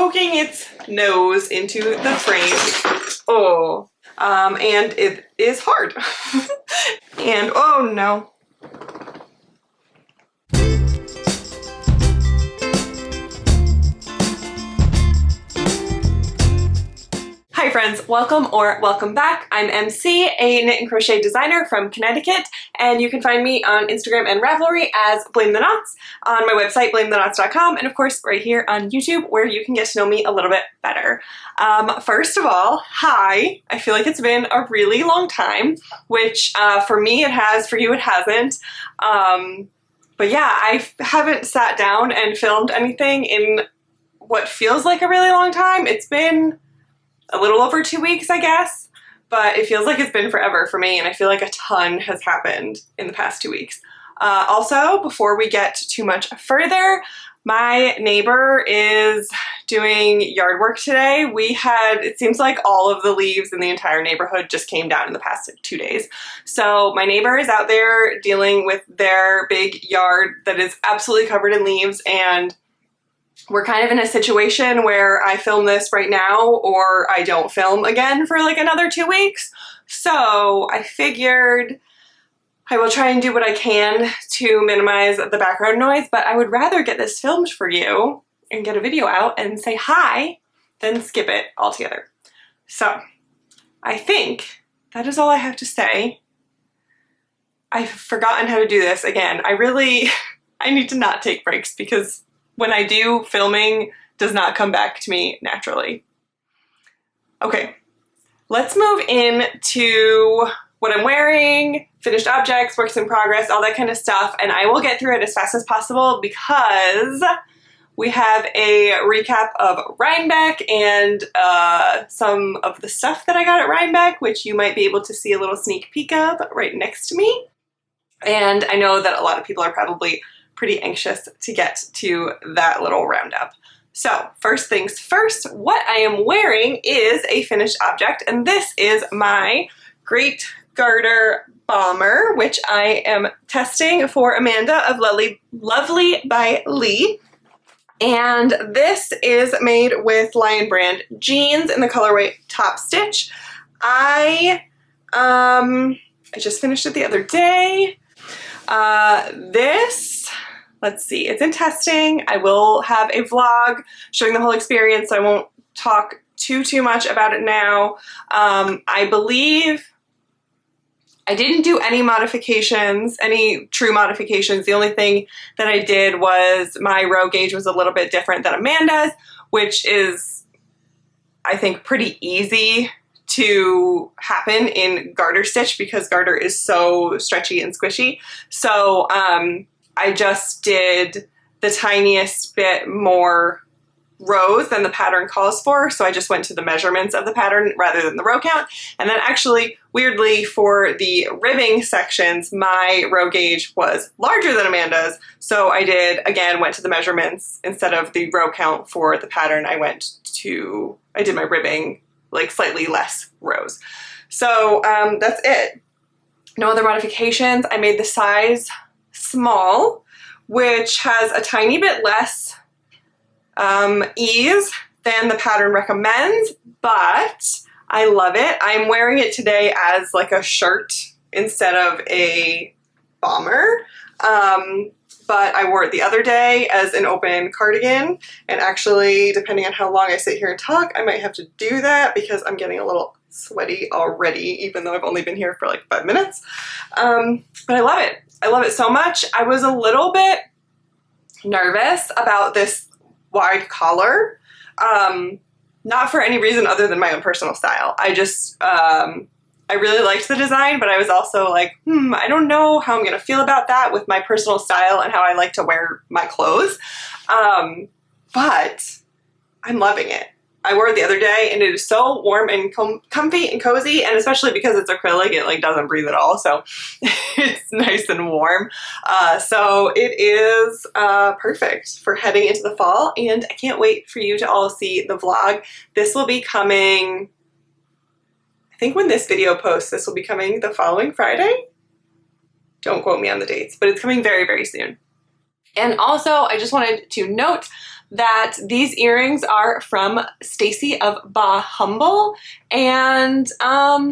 poking its nose into the frame. Oh, and it is hard. And oh no. Hi friends, welcome or welcome back. I'm MC, a knit and crochet designer from Connecticut, and you can find me on Instagram and Ravelry as Blame the Knots, on my website blametheknots.com, and of course right here on YouTube where you can get to know me a little bit better. First of all, hi. I feel like it's been a really long time, which for me it has, for you it hasn't. But yeah, I haven't sat down and filmed anything in what feels like a really long time. It's been a little over 2 weeks, I guess, but it feels like it's been forever for me, and I feel like a ton has happened in the past 2 weeks. Also, before we get too much further, my neighbor is doing yard work today. It seems like all of the leaves in the entire neighborhood just came down in the past 2 days. So my neighbor is out there dealing with their big yard that is absolutely covered in leaves, and we're kind of in a situation where I film this right now or I don't film again for like another 2 weeks. So I figured I will try and do what I can to minimize the background noise, but I would rather get this filmed for you and get a video out and say hi than skip it altogether. So I think that is all I have to say. I've forgotten how to do this again. I need to not take breaks because when I do, filming does not come back to me naturally. Okay, let's move into what I'm wearing, finished objects, works in progress, all that kind of stuff, and I will get through it as fast as possible because we have a recap of Rhinebeck and some of the stuff that I got at Rhinebeck, which you might be able to see a little sneak peek of right next to me. And I know that a lot of people are probably pretty anxious to get to that little roundup. So first things first, what I am wearing is a finished object, and this is my Great Garter Bomber, which I am testing for Amanda of Lovely by Lee. And this is made with Lion Brand jeans in the colorway Top Stitch. I just finished it the other day. Let's see, it's in testing. I will have a vlog showing the whole experience, so I won't talk too much about it now. I believe I didn't do any modifications, any true modifications. The only thing that I did was my row gauge was a little bit different than Amanda's, which is, I think, pretty easy to happen in garter stitch because garter is so stretchy and squishy. So I just did the tiniest bit more rows than the pattern calls for, so I just went to the measurements of the pattern rather than the row count. And then actually, weirdly, for the ribbing sections, my row gauge was larger than Amanda's, so I went to the measurements instead of the row count for the pattern. I did my ribbing like slightly less rows. So that's it. No other modifications. I made the size small, which has a tiny bit less ease than the pattern recommends, but I love it. I'm wearing it today as like a shirt instead of a bomber. But I wore it the other day as an open cardigan, and actually, depending on how long I sit here and talk, I might have to do that because I'm getting a little sweaty already, even though I've only been here for like 5 minutes. But I love it. I love it so much. I was a little bit nervous about this wide collar, not for any reason other than my own personal style. I really liked the design, but I was also like, I don't know how I'm going to feel about that with my personal style and how I like to wear my clothes. But I'm loving it. I wore it the other day and it is so warm and comfy and cozy, and especially because it's acrylic, it like doesn't breathe at all, so it's nice and warm. So it is perfect for heading into the fall, and I can't wait for you to all see the vlog. This will be coming, I think when this video posts, this will be coming the following Friday. Don't quote me on the dates, but it's coming very, very soon. And also, I just wanted to note that these earrings are from Stacy of Bah Humble, and I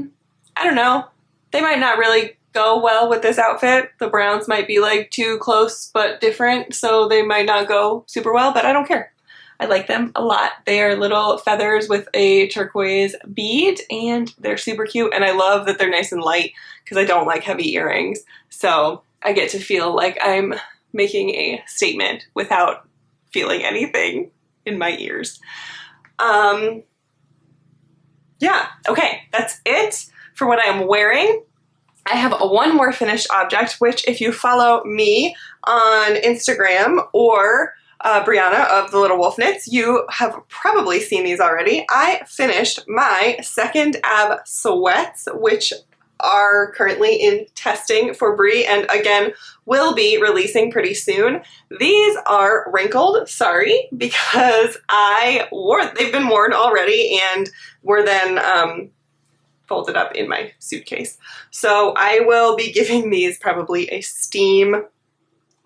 don't know, they might not really go well with this outfit. The browns might be like too close but different, so they might not go super well, but I don't care. I like them a lot. They are little feathers with a turquoise bead, and they're super cute, and I love that they're nice and light because I don't like heavy earrings, so I get to feel like I'm making a statement without feeling anything in my ears. Yeah, okay, that's it for what I am wearing. I have one more finished object, which if you follow me on Instagram or Brianna of the Little Wolf Knits, you have probably seen these already. I finished my second ab sweats, which are currently in testing for Brie, and again will be releasing pretty soon. These are wrinkled, sorry, because they've been worn already and were then folded up in my suitcase. So I will be giving these probably a steam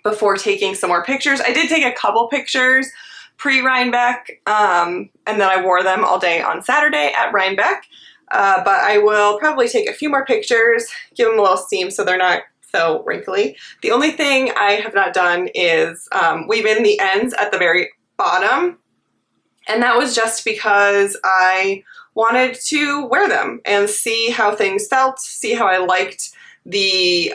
before taking some more pictures. I did take a couple pictures pre-Rhinebeck, and then I wore them all day on Saturday at Rhinebeck, but I will probably take a few more pictures, give them a little steam so they're not so wrinkly. The only thing I have not done is weave in the ends at the very bottom, and that was just because I wanted to wear them and see how things felt, see how I liked the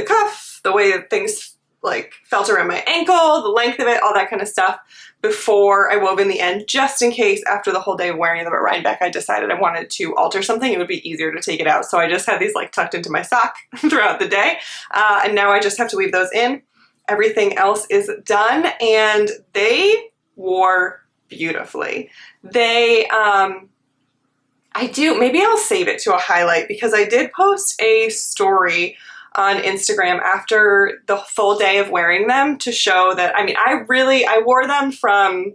cuff, the way that things like felt around my ankle, the length of it, all that kind of stuff before I wove in the end, just in case after the whole day of wearing them at Rhinebeck I decided I wanted to alter something. It would be easier to take it out. So I just had these like tucked into my sock throughout the day, and now I just have to weave those in. Everything else is done, and they wore beautifully. Maybe I'll save it to a highlight because I did post a story on Instagram after the full day of wearing them to show that, I mean, I wore them from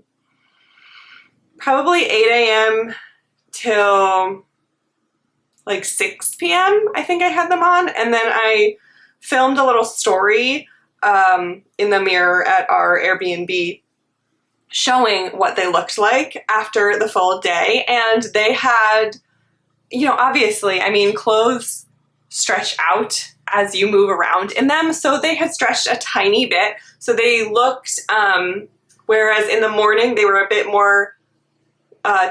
probably 8 a.m. till like 6 p.m. I think I had them on, and then I filmed a little story in the mirror at our Airbnb showing what they looked like after the full day, and they had, you know, obviously, I mean, clothes stretch out as you move around in them, so they had stretched a tiny bit, so they looked, whereas in the morning they were a bit more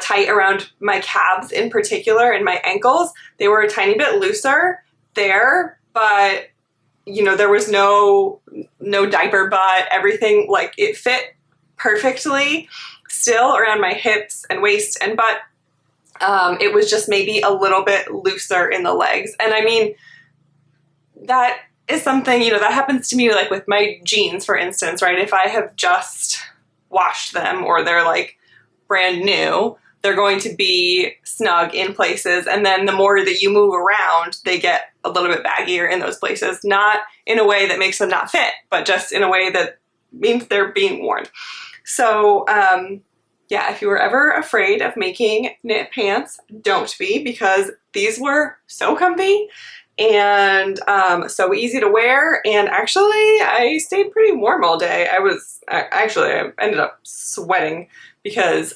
tight around my calves in particular and my ankles, they were a tiny bit looser there, but, you know, there was no diaper butt, everything, like, it fit perfectly still around my hips and waist and butt. It was just maybe a little bit looser in the legs. And I mean, that is something, you know, that happens to me like with my jeans, for instance, right? If I have just washed them or they're like brand new, they're going to be snug in places. And then the more that you move around, they get a little bit baggier in those places, not in a way that makes them not fit, but just in a way that means they're being worn. So, yeah, if you were ever afraid of making knit pants, don't be, because these were so comfy and so easy to wear, and actually I stayed pretty warm all day. I ended up sweating because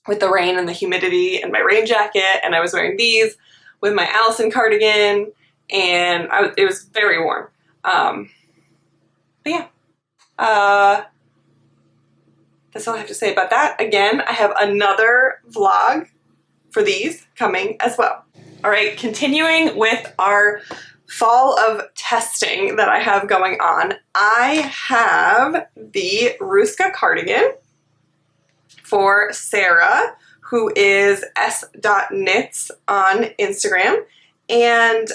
with the rain and the humidity and my rain jacket, and I was wearing these with my Allison cardigan, and it was very warm. But yeah. That's all I have to say about that. Again, I have another vlog for these coming as well. All right, continuing with our fall of testing that I have going on, I have the Ruska cardigan for Sarah, who is s.knits on Instagram, and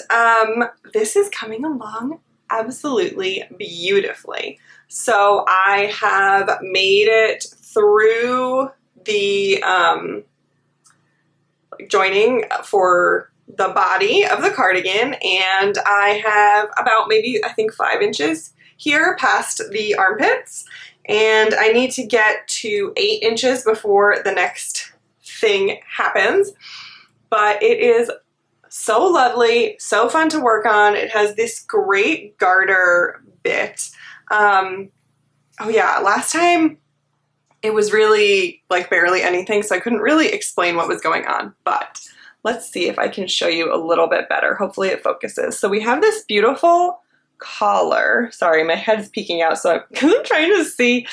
this is coming along absolutely beautifully. So I have made it through the joining for the body of the cardigan, and I have about maybe, I think, 5 inches here past the armpits, and I need to get to 8 inches before the next thing happens. But it is so lovely, so fun to work on. It has this great garter bit. oh yeah, last time it was really like barely anything, so I couldn't really explain what was going on, but let's see if I can show you a little bit better. Hopefully it focuses. So we have this beautiful collar. Sorry, my head's peeking out, so I'm trying to see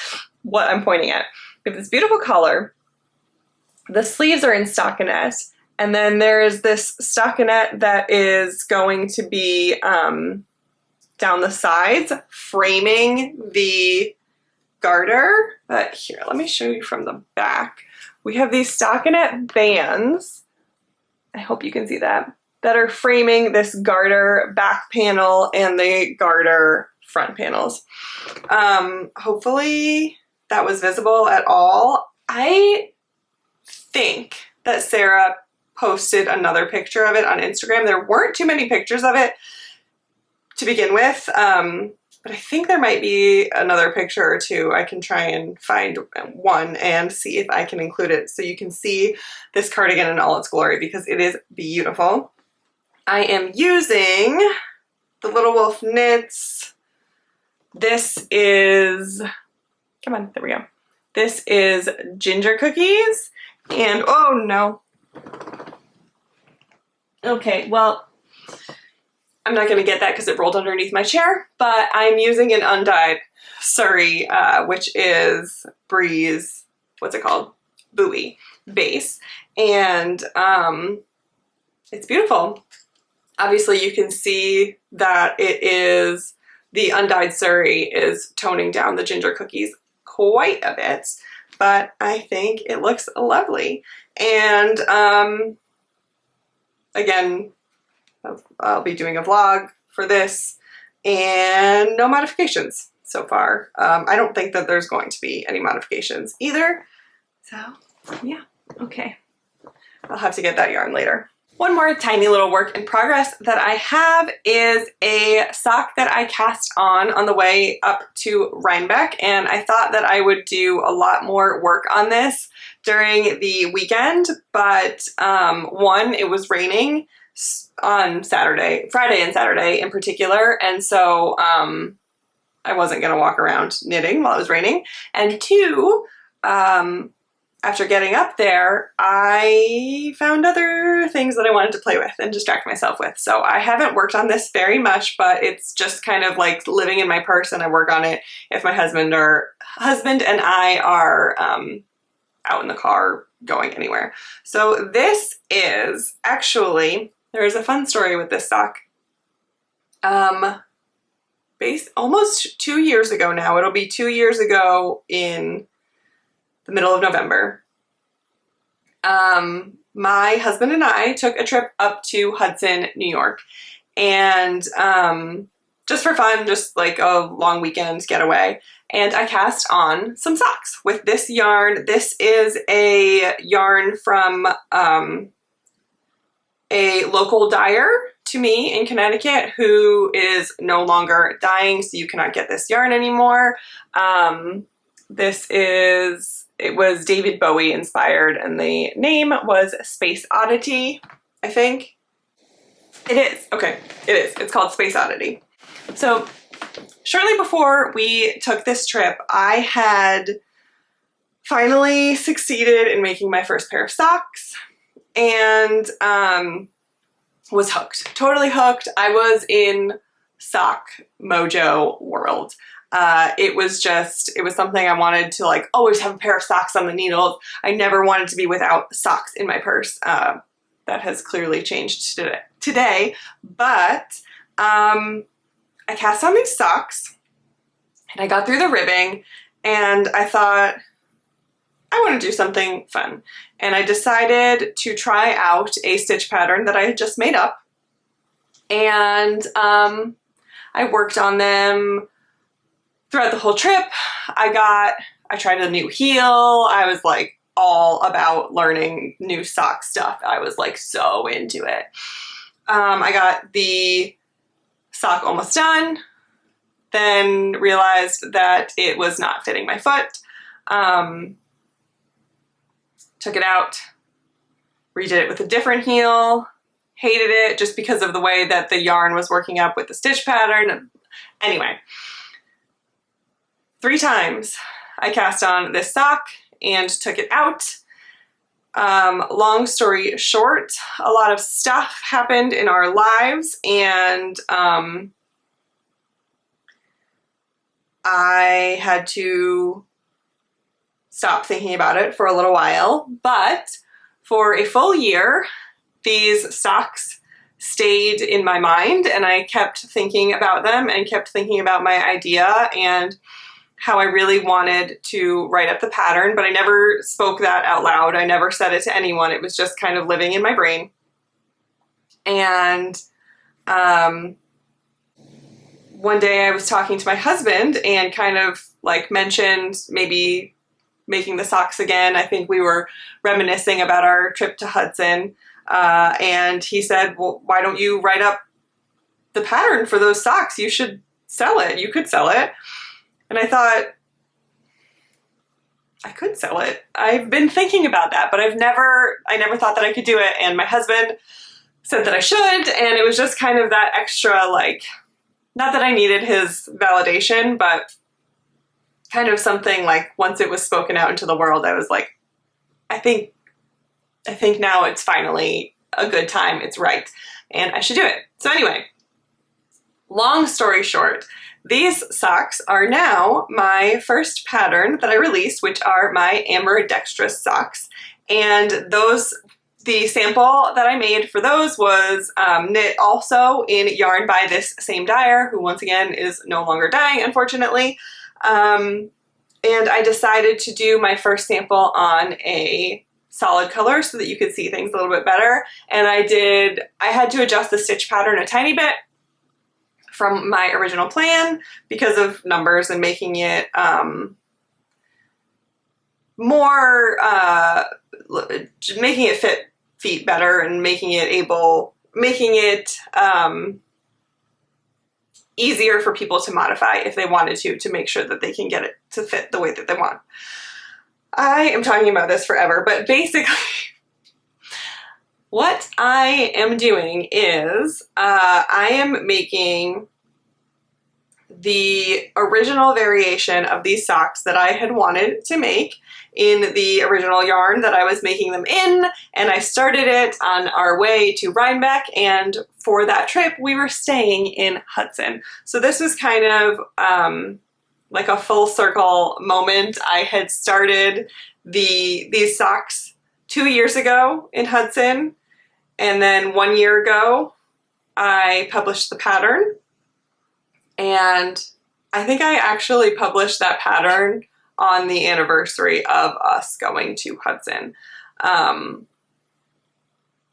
what I'm pointing at. We have this beautiful collar. The sleeves are in stockinette, and then there's this stockinette that is going to be down the sides, framing the garter. But here, let me show you from the back. We have these stockinette bands, I hope you can see that are framing this garter back panel and the garter front panels. Hopefully that was visible at all. I think that Sarah posted another picture of it on Instagram. There weren't too many pictures of it to begin with, but I think there might be another picture or two. I can try and find one and see if I can include it so you can see this cardigan in all its glory, because it is beautiful. I am using the Little Wolf Knits. This is, come on, there we go. This is Ginger Cookies, and oh no. Okay, well, I'm not going to get that because it rolled underneath my chair, but I'm using an undyed Surrey, which is Breeze, what's it called? Buoy base, and it's beautiful. Obviously you can see that it is, the undyed Surrey is toning down the Ginger Cookies quite a bit, but I think it looks lovely. And again, I'll be doing a vlog for this, and no modifications so far. I don't think that there's going to be any modifications either. So yeah, okay. I'll have to get that yarn later. One more tiny little work in progress that I have is a sock that I cast on the way up to Rhinebeck, and I thought that I would do a lot more work on this during the weekend, but one, it was raining on Friday and Saturday in particular, and so I wasn't going to walk around knitting while it was raining, and two, after getting up there, I found other things that I wanted to play with and distract myself with. So I haven't worked on this very much, but it's just kind of like living in my purse, and I work on it if my husband and I are out in the car going anywhere. So this is actually, there is a fun story with this sock. Almost 2 years ago now. It'll be 2 years ago in the middle of November. My husband and I took a trip up to Hudson, New York, and just for fun, just like a long weekend getaway, and I cast on some socks with this yarn. This is a yarn from a local dyer to me in Connecticut who is no longer dyeing, so you cannot get this yarn anymore. It was David Bowie inspired, and the name was Space Oddity, I think. It is. Okay, it is. It's called Space Oddity. So shortly before we took this trip, I had finally succeeded in making my first pair of socks, and was hooked. Totally hooked. I was in sock mojo world. It was something I wanted to like always have a pair of socks on the needles. I never wanted to be without socks in my purse. That has clearly changed today, but I cast on these socks and I got through the ribbing, and I thought I want to do something fun. And I decided to try out a stitch pattern that I had just made up, and I worked on them throughout the whole trip. I tried a new heel. I was like all about learning new sock stuff. I was like so into it. I got the sock almost done, then realized that it was not fitting my foot. Took it out, redid it with a different heel, hated it just because of the way that the yarn was working up with the stitch pattern. Anyway, 3 times I cast on this sock and took it out. Long story short, a lot of stuff happened in our lives, and I had to stop thinking about it for a little while, but for a full year, these socks stayed in my mind, and I kept thinking about them and kept thinking about my idea and how I really wanted to write up the pattern, but I never spoke that out loud. I never said it to anyone. It was just kind of living in my brain. And one day I was talking to my husband and kind of like mentioned maybe making the socks again. I think we were reminiscing about our trip to Hudson. And he said, well, why don't you write up the pattern for those socks? You should sell it. You could sell it. And I thought, I could sell it. I've been thinking about that, but I never thought that I could do it. And my husband said that I should, and it was just kind of that extra, like, not that I needed his validation, but kind of something like once it was spoken out into the world, I was like, I think now it's finally a good time. It's right. And I should do it. So anyway, long story short, these socks are now my first pattern that I released, which are my ambidextrous socks. And the sample that I made for those was knit also in yarn by this same dyer, who once again is no longer dyeing, unfortunately. And I decided to do my first sample on a solid color so that you could see things a little bit better. And I had to adjust the stitch pattern a tiny bit from my original plan because of numbers and making it making it fit feet better and making it easier for people to modify if they wanted to make sure that they can get it to fit the way that they want. I am talking about this forever, but basically what I am doing is I am making the original variation of these socks that I had wanted to make in the original yarn that I was making them in, and I started it on our way to Rhinebeck, and for that trip we were staying in Hudson. So this was kind of like a full circle moment. I had started these socks 2 years ago in Hudson, and then 1 year ago I published the pattern, and I think I actually published that pattern on the anniversary of us going to Hudson. And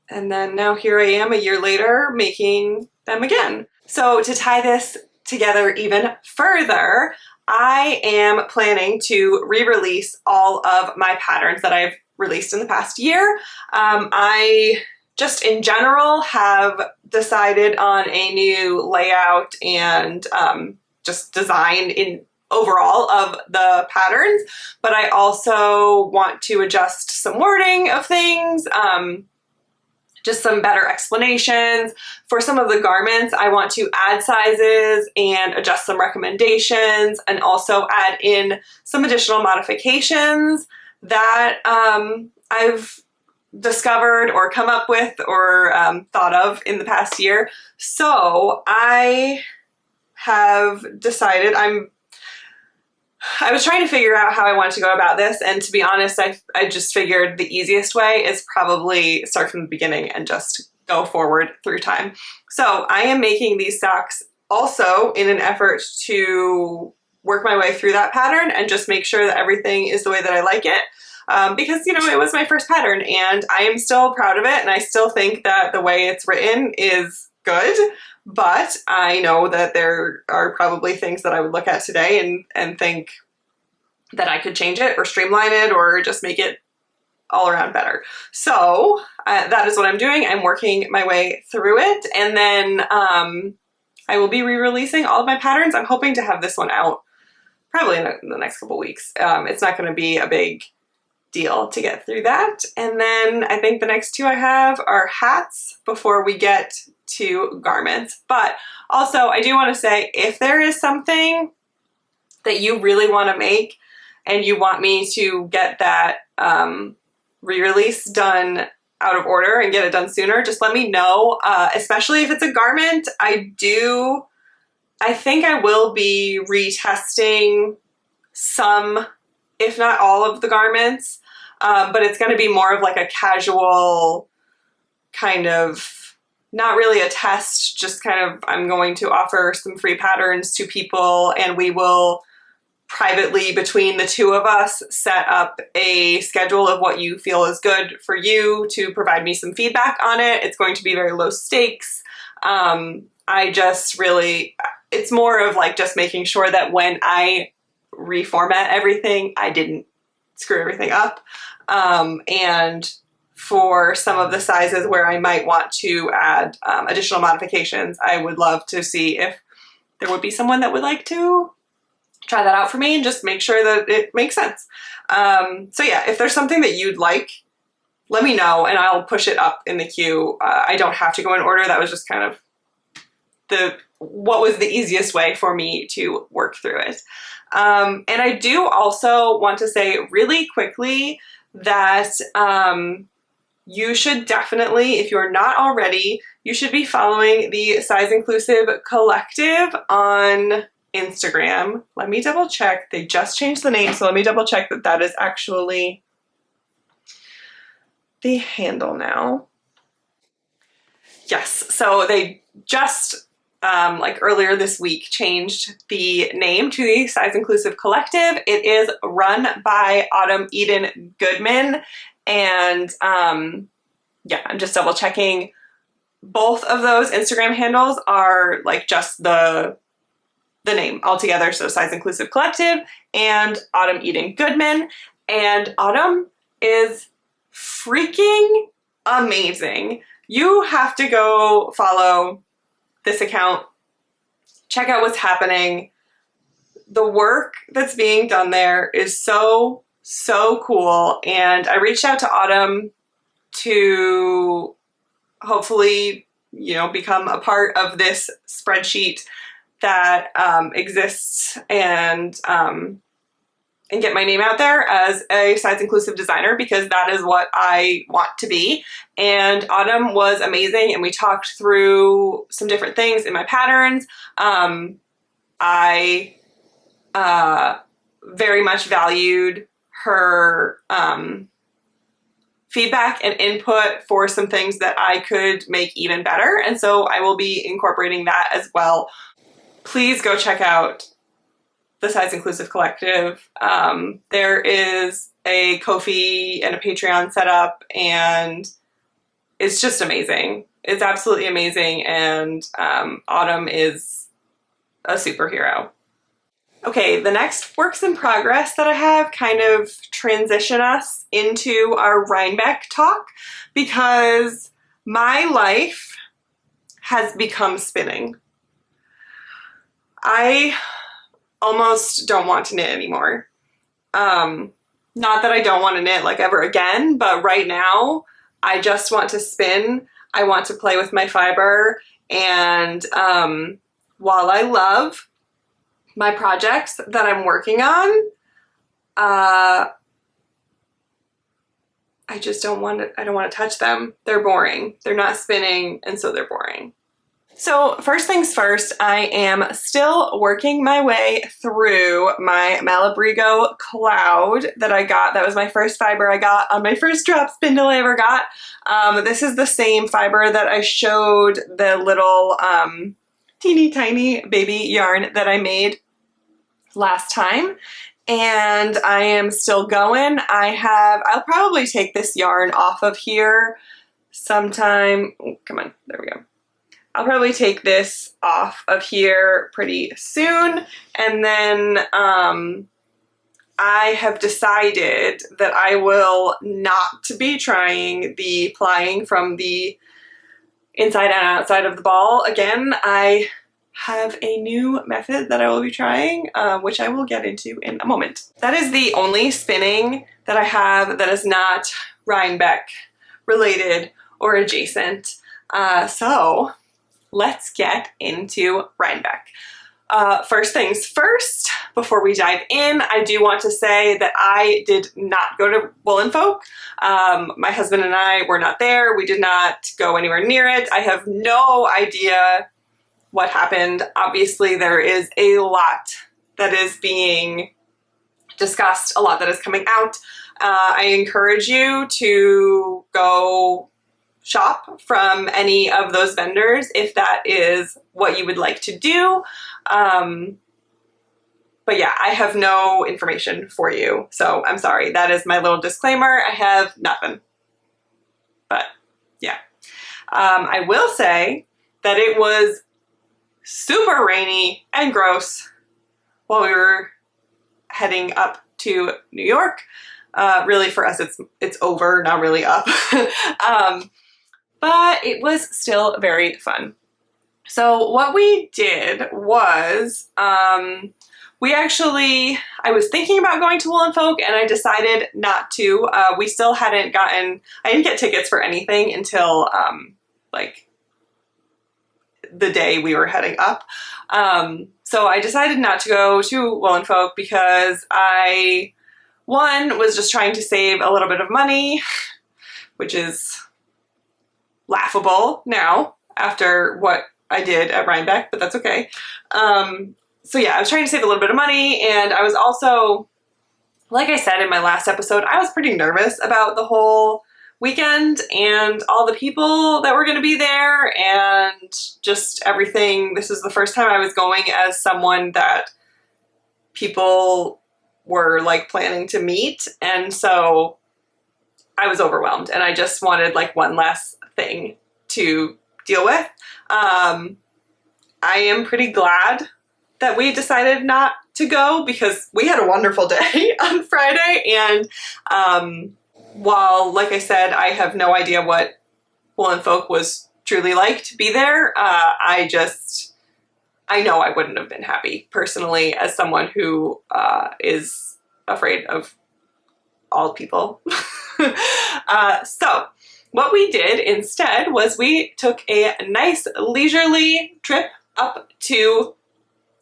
then now here I am a year later making them again. So to tie this together even further, I am planning to re-release all of my patterns that I've released in the past year. I just in general have decided on a new layout and just design in overall of the patterns, but I also want to adjust some wording of things, just some better explanations. For some of the garments, I want to add sizes and adjust some recommendations, and also add in some additional modifications that I've discovered or come up with or thought of in the past year. So I have decided I was trying to figure out how I wanted to go about this, and to be honest, I just figured the easiest way is probably start from the beginning and just go forward through time. So I am making these socks also in an effort to work my way through that pattern and just make sure that everything is the way that I like it. Because, you know, it was my first pattern and I am still proud of it, and I still think that the way it's written is good. But I know that there are probably things that I would look at today and think that I could change it or streamline it or just make it all around better. So that is what I'm doing. I'm working my way through it, and then I will be re-releasing all of my patterns. I'm hoping to have this one out probably in the next couple weeks. It's not going to be a big deal to get through that. And then I think the next two I have are hats before we get to garments. But also I do want to say, if there is something that you really want to make and you want me to get that re-release done out of order and get it done sooner, just let me know, especially if it's a garment. I think I will be retesting some, if not all of the garments, but it's going to be more of like a casual kind of, not really a test, just kind of, I'm going to offer some free patterns to people and we will privately between the two of us set up a schedule of what you feel is good for you to provide me some feedback on it. It's going to be very low stakes. I just really, it's more of like just making sure that when I reformat everything, I didn't screw everything up. And for some of the sizes where I might want to add additional modifications, I would love to see if there would be someone that would like to try that out for me and just make sure that it makes sense. So yeah, if there's something that you'd like, let me know and I'll push it up in the queue. I don't have to go in order. That was just kind of what was the easiest way for me to work through it. And I do also want to say really quickly that you should definitely, if you're not already, you should be following the Size Inclusive Collective on Instagram. Let me double check. They just changed the name, so let me double check that that is actually the handle now. Yes, so they just like earlier this week changed the name to the Size Inclusive Collective. It is run by Autumn Eden Goodman, and yeah, I'm just double checking. Both of those Instagram handles are like just the name altogether, so Size Inclusive Collective and Autumn Eden Goodman. And Autumn is freaking amazing. You have to go follow this account, check out what's happening. The work that's being done there is so, so cool. And I reached out to Autumn to hopefully, you know, become a part of this spreadsheet that exists and get my name out there as a size inclusive designer, because that is what I want to be. And Autumn was amazing, and we talked through some different things in my patterns. I very much valued her feedback and input for some things that I could make even better, and so I will be incorporating that as well. Please go check out the Size Inclusive Collective. There is a Ko-fi and a Patreon set up, and it's just amazing. It's absolutely amazing, and Autumn is a superhero. Okay, the next works in progress that I have kind of transition us into our Rhinebeck talk, because my life has become spinning. I almost don't want to knit anymore. Not that I don't want to knit like ever again, but right now I just want to spin. I want to play with my fiber, and while I love my projects that I'm working on, I just don't want to, I don't want to touch them. They're boring. They're not spinning, and so they're boring. So first things first, I am still working my way through my Malabrigo Cloud that I got. That was my first fiber I got on my first drop spindle I ever got. This is the same fiber that I showed the little teeny tiny baby yarn that I made last time. And I am still going. I'll probably take this yarn off of here sometime. Oh, come on, there we go. I'll probably take this off of here pretty soon, and then I have decided that I will not be trying the plying from the inside and outside of the ball again. I have a new method that I will be trying, which I will get into in a moment. That is the only spinning that I have that is not Rhinebeck related or adjacent. So let's get into Rhinebeck. First things first, before we dive in, I do want to say that I did not go to Woolen Folk. My husband and I were not there. We did not go anywhere near it. I have no idea what happened. Obviously, there is a lot that is being discussed, a lot that is coming out. I encourage you to go shop from any of those vendors if that is what you would like to do. But yeah, I have no information for you, so I'm sorry. That is my little disclaimer. I have nothing. But yeah. I will say that it was super rainy and gross while we were heading up to New York. Really, for us, it's over, not really up. But it was still very fun. So what we did was, I was thinking about going to Woolen Folk and I decided not to. We still hadn't I didn't get tickets for anything until like the day we were heading up. So I decided not to go to Woolen Folk because one, was just trying to save a little bit of money, which is laughable now after what I did at Rhinebeck, but that's okay. So yeah, I was trying to save a little bit of money, and I was also, like I said in my last episode, I was pretty nervous about the whole weekend and all the people that were going to be there and just everything. This is the first time I was going as someone that people were like planning to meet, and so I was overwhelmed and I just wanted like one less thing to deal with. I am pretty glad that we decided not to go because we had a wonderful day on Friday, and while, like I said, I have no idea what Woolen Folk was truly like to be there, I know I wouldn't have been happy personally as someone who is afraid of all people. So what we did instead was we took a nice leisurely trip up to,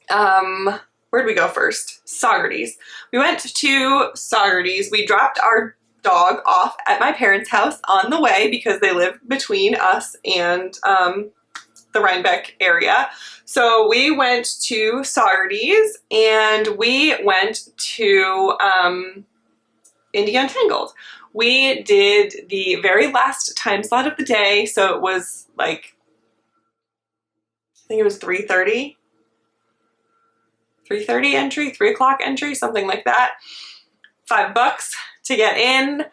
where'd we go first? Saugerties. We went to Saugerties. We dropped our dog off at my parents' house on the way because they live between us and the Rhinebeck area. So we went to Saugerties and we went to India Untangled. We did the very last time slot of the day, so it was like, I think it was 3:30 entry, 3 o'clock entry, something like that. $5 to get in.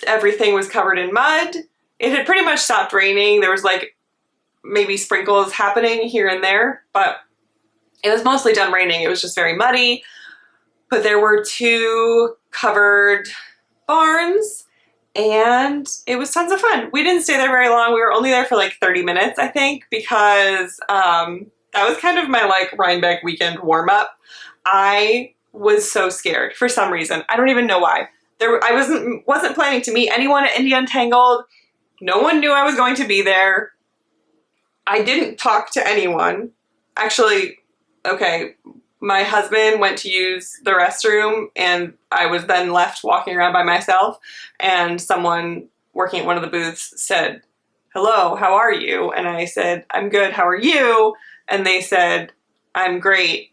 Everything was covered in mud. It had pretty much stopped raining. There was like maybe sprinkles happening here and there, but it was mostly done raining. It was just very muddy. But there were 2 covered barns and it was tons of fun. We didn't stay there very long. We were only there for like 30 minutes, I think, because that was kind of my like Rhinebeck weekend warm up. I was so scared for some reason. I don't even know why. I wasn't planning to meet anyone at India Untangled. No one knew I was going to be there. I didn't talk to anyone. Actually, okay, my husband went to use the restroom and I was then left walking around by myself, and someone working at one of the booths said, "Hello, how are you?" And I said, "I'm good, how are you?" And they said, "I'm great.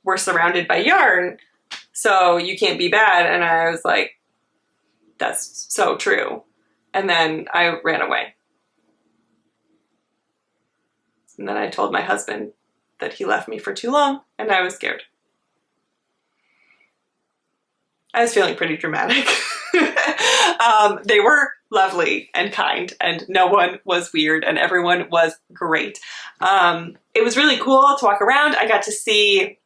We're surrounded by yarn, so you can't be bad." And I was like, that's so true. And then I ran away. And then I told my husband that he left me for too long, and I was scared. I was feeling pretty dramatic. They were lovely and kind, and no one was weird, and everyone was great. It was really cool to walk around. I got to see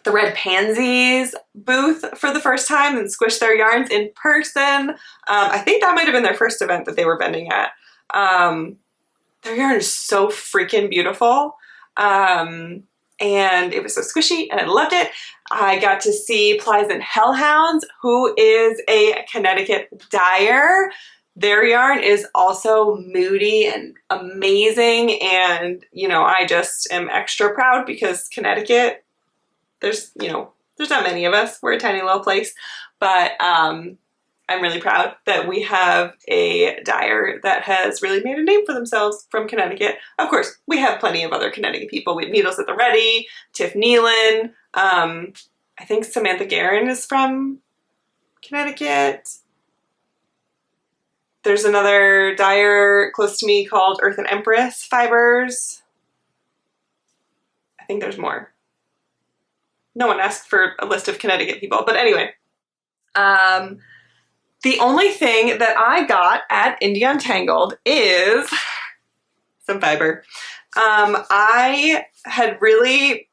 the Red Pansies booth for the first time and squish their yarns in person. I think that might have been their first event that they were vending at. Their yarn is so freaking beautiful. And it was so squishy and I loved it. I got to see Plies and Hellhounds, who is a Connecticut dyer. Their yarn is also moody and amazing, and you know, I just am extra proud because Connecticut, there's, you know, there's not many of us. We're a tiny little place, but I'm really proud that we have a dyer that has really made a name for themselves from Connecticut. Of course, we have plenty of other Connecticut people. We have Needles at the Ready, Tiff Nealon. I think Samantha Guerin is from Connecticut. There's another dyer close to me called Earth and Empress Fibers. I think there's more. No one asked for a list of Connecticut people, but anyway. The only thing that I got at Indie Untangled is some fiber. I had really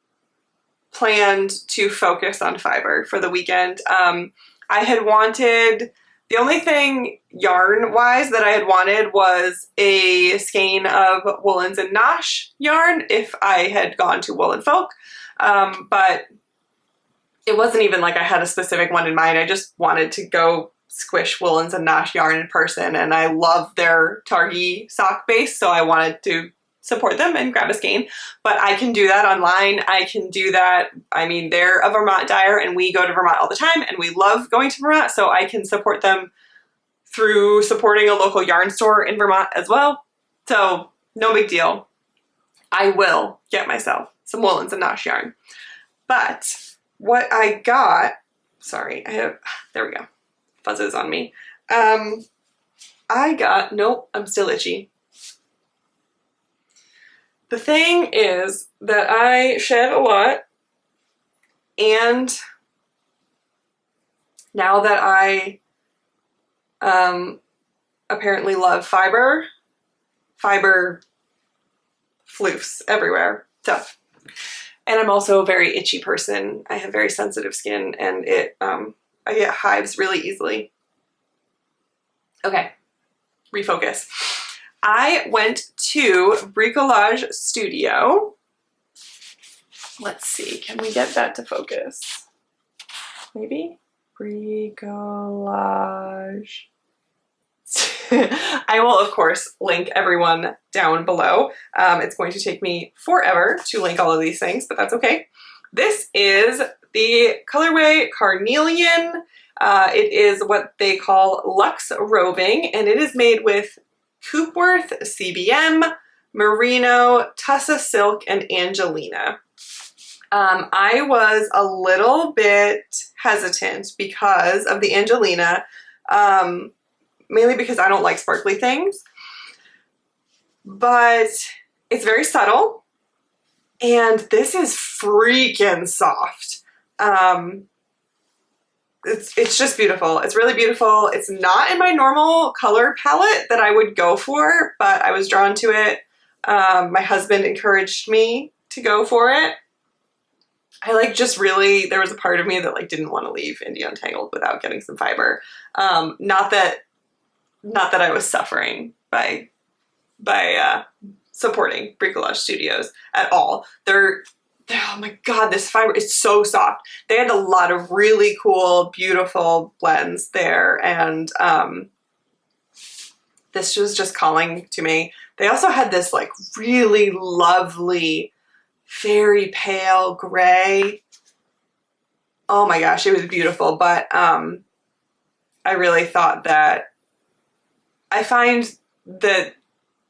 planned to focus on fiber for the weekend. I had wanted, the only thing yarn-wise that I had wanted was a skein of Woolens and Nosh yarn if I had gone to Wool and Folk, but it wasn't even like I had a specific one in mind. I just wanted to go squish Woolens and Nosh yarn in person, and I love their Targhee sock base, so I wanted to support them and grab a skein. But I can do that online. I can do that. I mean, they're a Vermont dyer, and we go to Vermont all the time, and we love going to Vermont, so I can support them through supporting a local yarn store in Vermont as well. So no big deal. I will get myself some Woolens and Nosh yarn. But what I got, sorry, there we go. Fuzzes on me. I got, nope, I'm still itchy. The thing is that I shed a lot, and now that I apparently love fiber floofs everywhere. So, and I'm also a very itchy person. I have very sensitive skin, and I get hives really easily. Okay, refocus. I went to Bricolage Studio. Let's see, can we get that to focus? Maybe? Bricolage. I will, of course, link everyone down below. It's going to take me forever to link all of these things, but that's okay. This is the colorway Carnelian. It is what they call Luxe Roving, and it is made with Coopworth, CBM, Merino, Tussa Silk, and Angelina. I was a little bit hesitant because of the Angelina, mainly because I don't like sparkly things, but it's very subtle, and this is freaking soft. It's just beautiful. It's really beautiful. It's not in my normal color palette that I would go for, but I was drawn to it. My husband encouraged me to go for it. I like just really, there was a part of me that like didn't want to leave Indie Untangled without getting some fiber. Not that I was suffering by supporting Bricolage Studios at all. Oh my god, this fiber is so soft. They had a lot of really cool, beautiful blends there, and this was just calling to me. They also had this like really lovely, very pale gray. Oh my gosh, it was beautiful, but I really thought that I find that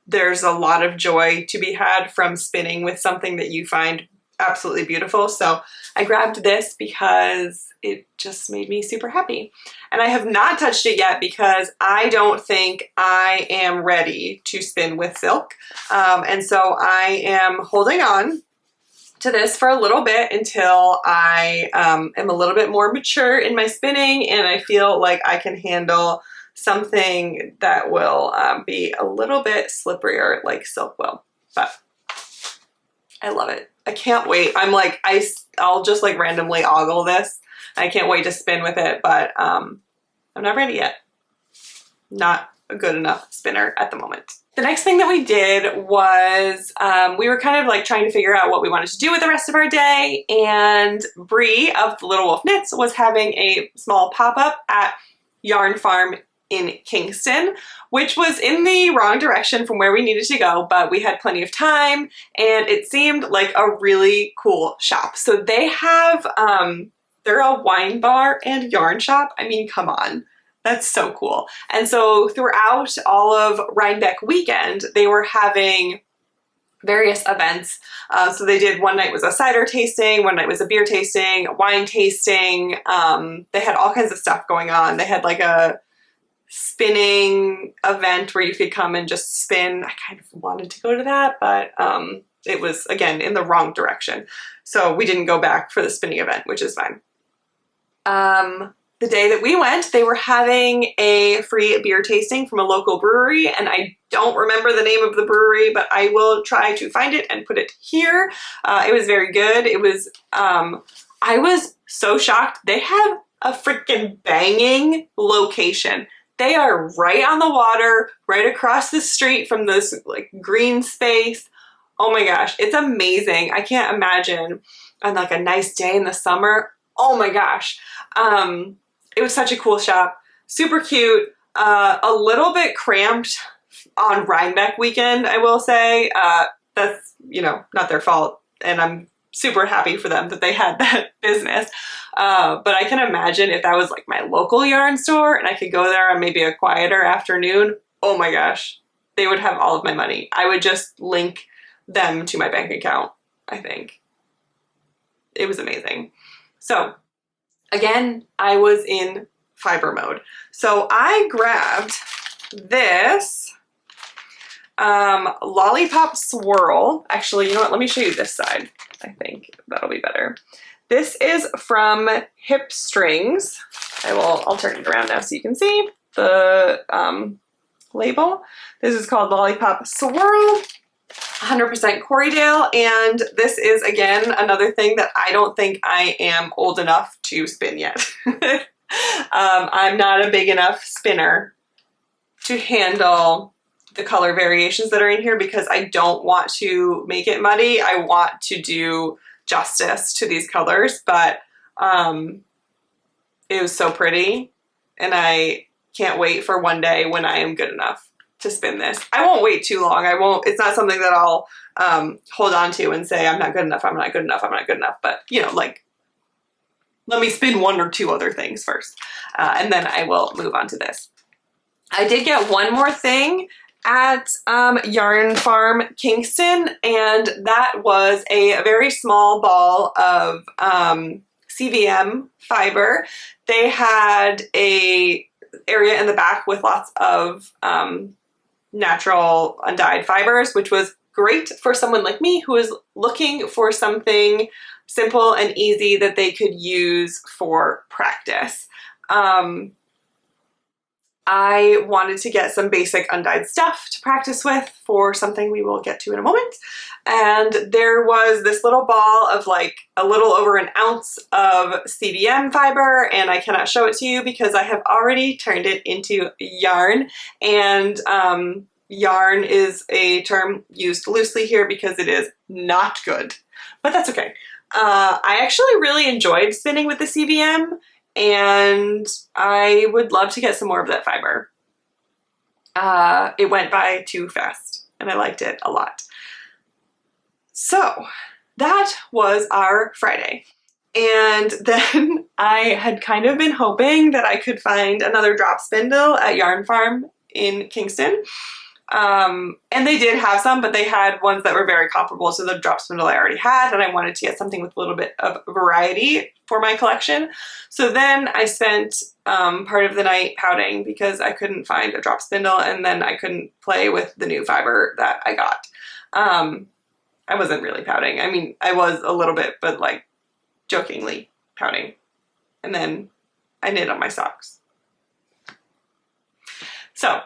there's a lot of joy to be had from spinning with something that you find absolutely beautiful. So I grabbed this because it just made me super happy. And I have not touched it yet because I don't think I am ready to spin with silk. And so I am holding on to this for a little bit until I am a little bit more mature in my spinning, and I feel like I can handle something that will be a little bit slipperier like silk will. But I love it. I can't wait. I'm like, I'll just like randomly ogle this. I can't wait to spin with it, but I'm not ready yet. Not a good enough spinner at the moment. The next thing that we did was we were kind of like trying to figure out what we wanted to do with the rest of our day, and Bree of the Little Wolf Knits was having a small pop-up at Yarn Farm in Kingston, which was in the wrong direction from where we needed to go, but we had plenty of time and it seemed like a really cool shop. So they have, they're a wine bar and yarn shop. I mean, come on. That's so cool. And so throughout all of Rhinebeck weekend, they were having various events. So they did, one night was a cider tasting, one night was a beer tasting, wine tasting. They had all kinds of stuff going on. They had like a spinning event where you could come and just spin. I kind of wanted to go to that, but it was, again, in the wrong direction. So we didn't go back for the spinning event, which is fine. The day that we went, they were having a free beer tasting from a local brewery, and I don't remember the name of the brewery, but I will try to find it and put it here. It was very good. It was, I was so shocked. They have a freaking banging location. They are right on the water, right across the street from this like green space. Oh my gosh, it's amazing. I can't imagine on like a nice day in the summer. Oh my gosh. It was such a cool shop, super cute, a little bit cramped on Rhinebeck weekend, I will say. That's, you know, not their fault, and I'm super happy for them that they had that business. But I can imagine if that was like my local yarn store and I could go there on maybe a quieter afternoon, oh my gosh, they would have all of my money. I would just link them to my bank account, I think. It was amazing. So again, I was in fiber mode. So I grabbed this lollipop swirl. Actually, you know what? Let me show you this side. I think that'll be better. This is from Hip Strings. I'll turn it around now so you can see the label. This is called Lollipop Swirl. 100% Corriedale, and this is again another thing that I don't think I am old enough to spin yet. I'm not a big enough spinner to handle the color variations that are in here because I don't want to make it muddy. I want to do justice to these colors, but it was so pretty and I can't wait for one day when I am good enough to spin this. I won't wait too long. It's not something that I'll hold on to and say, I'm not good enough, I'm not good enough, I'm not good enough. But, you know, like, let me spin one or two other things first. And then I will move on to this. I did get one more thing at Yarn Farm Kingston, and that was a very small ball of CVM fiber. They had a area in the back with lots of natural undyed fibers, which was great for someone like me who is looking for something simple and easy that they could use for practice. I wanted to get some basic undyed stuff to practice with for something we will get to in a moment. And there was this little ball of like a little over an ounce of CVM fiber, and I cannot show it to you because I have already turned it into yarn. And yarn is a term used loosely here because it is not good, but that's okay. I actually really enjoyed spinning with the CVM, and I would love to get some more of that fiber. It went by too fast, and I liked it a lot. So that was our Friday. And then I had kind of been hoping that I could find another drop spindle at Yarn Farm in Kingston. And they did have some, but they had ones that were very comparable to the drop spindle I already had, and I wanted to get something with a little bit of variety for my collection. So then I spent part of the night pouting because I couldn't find a drop spindle, and then I couldn't play with the new fiber that I got. I wasn't really pouting. I mean, I was a little bit, but like jokingly pouting. And then I knit on my socks. So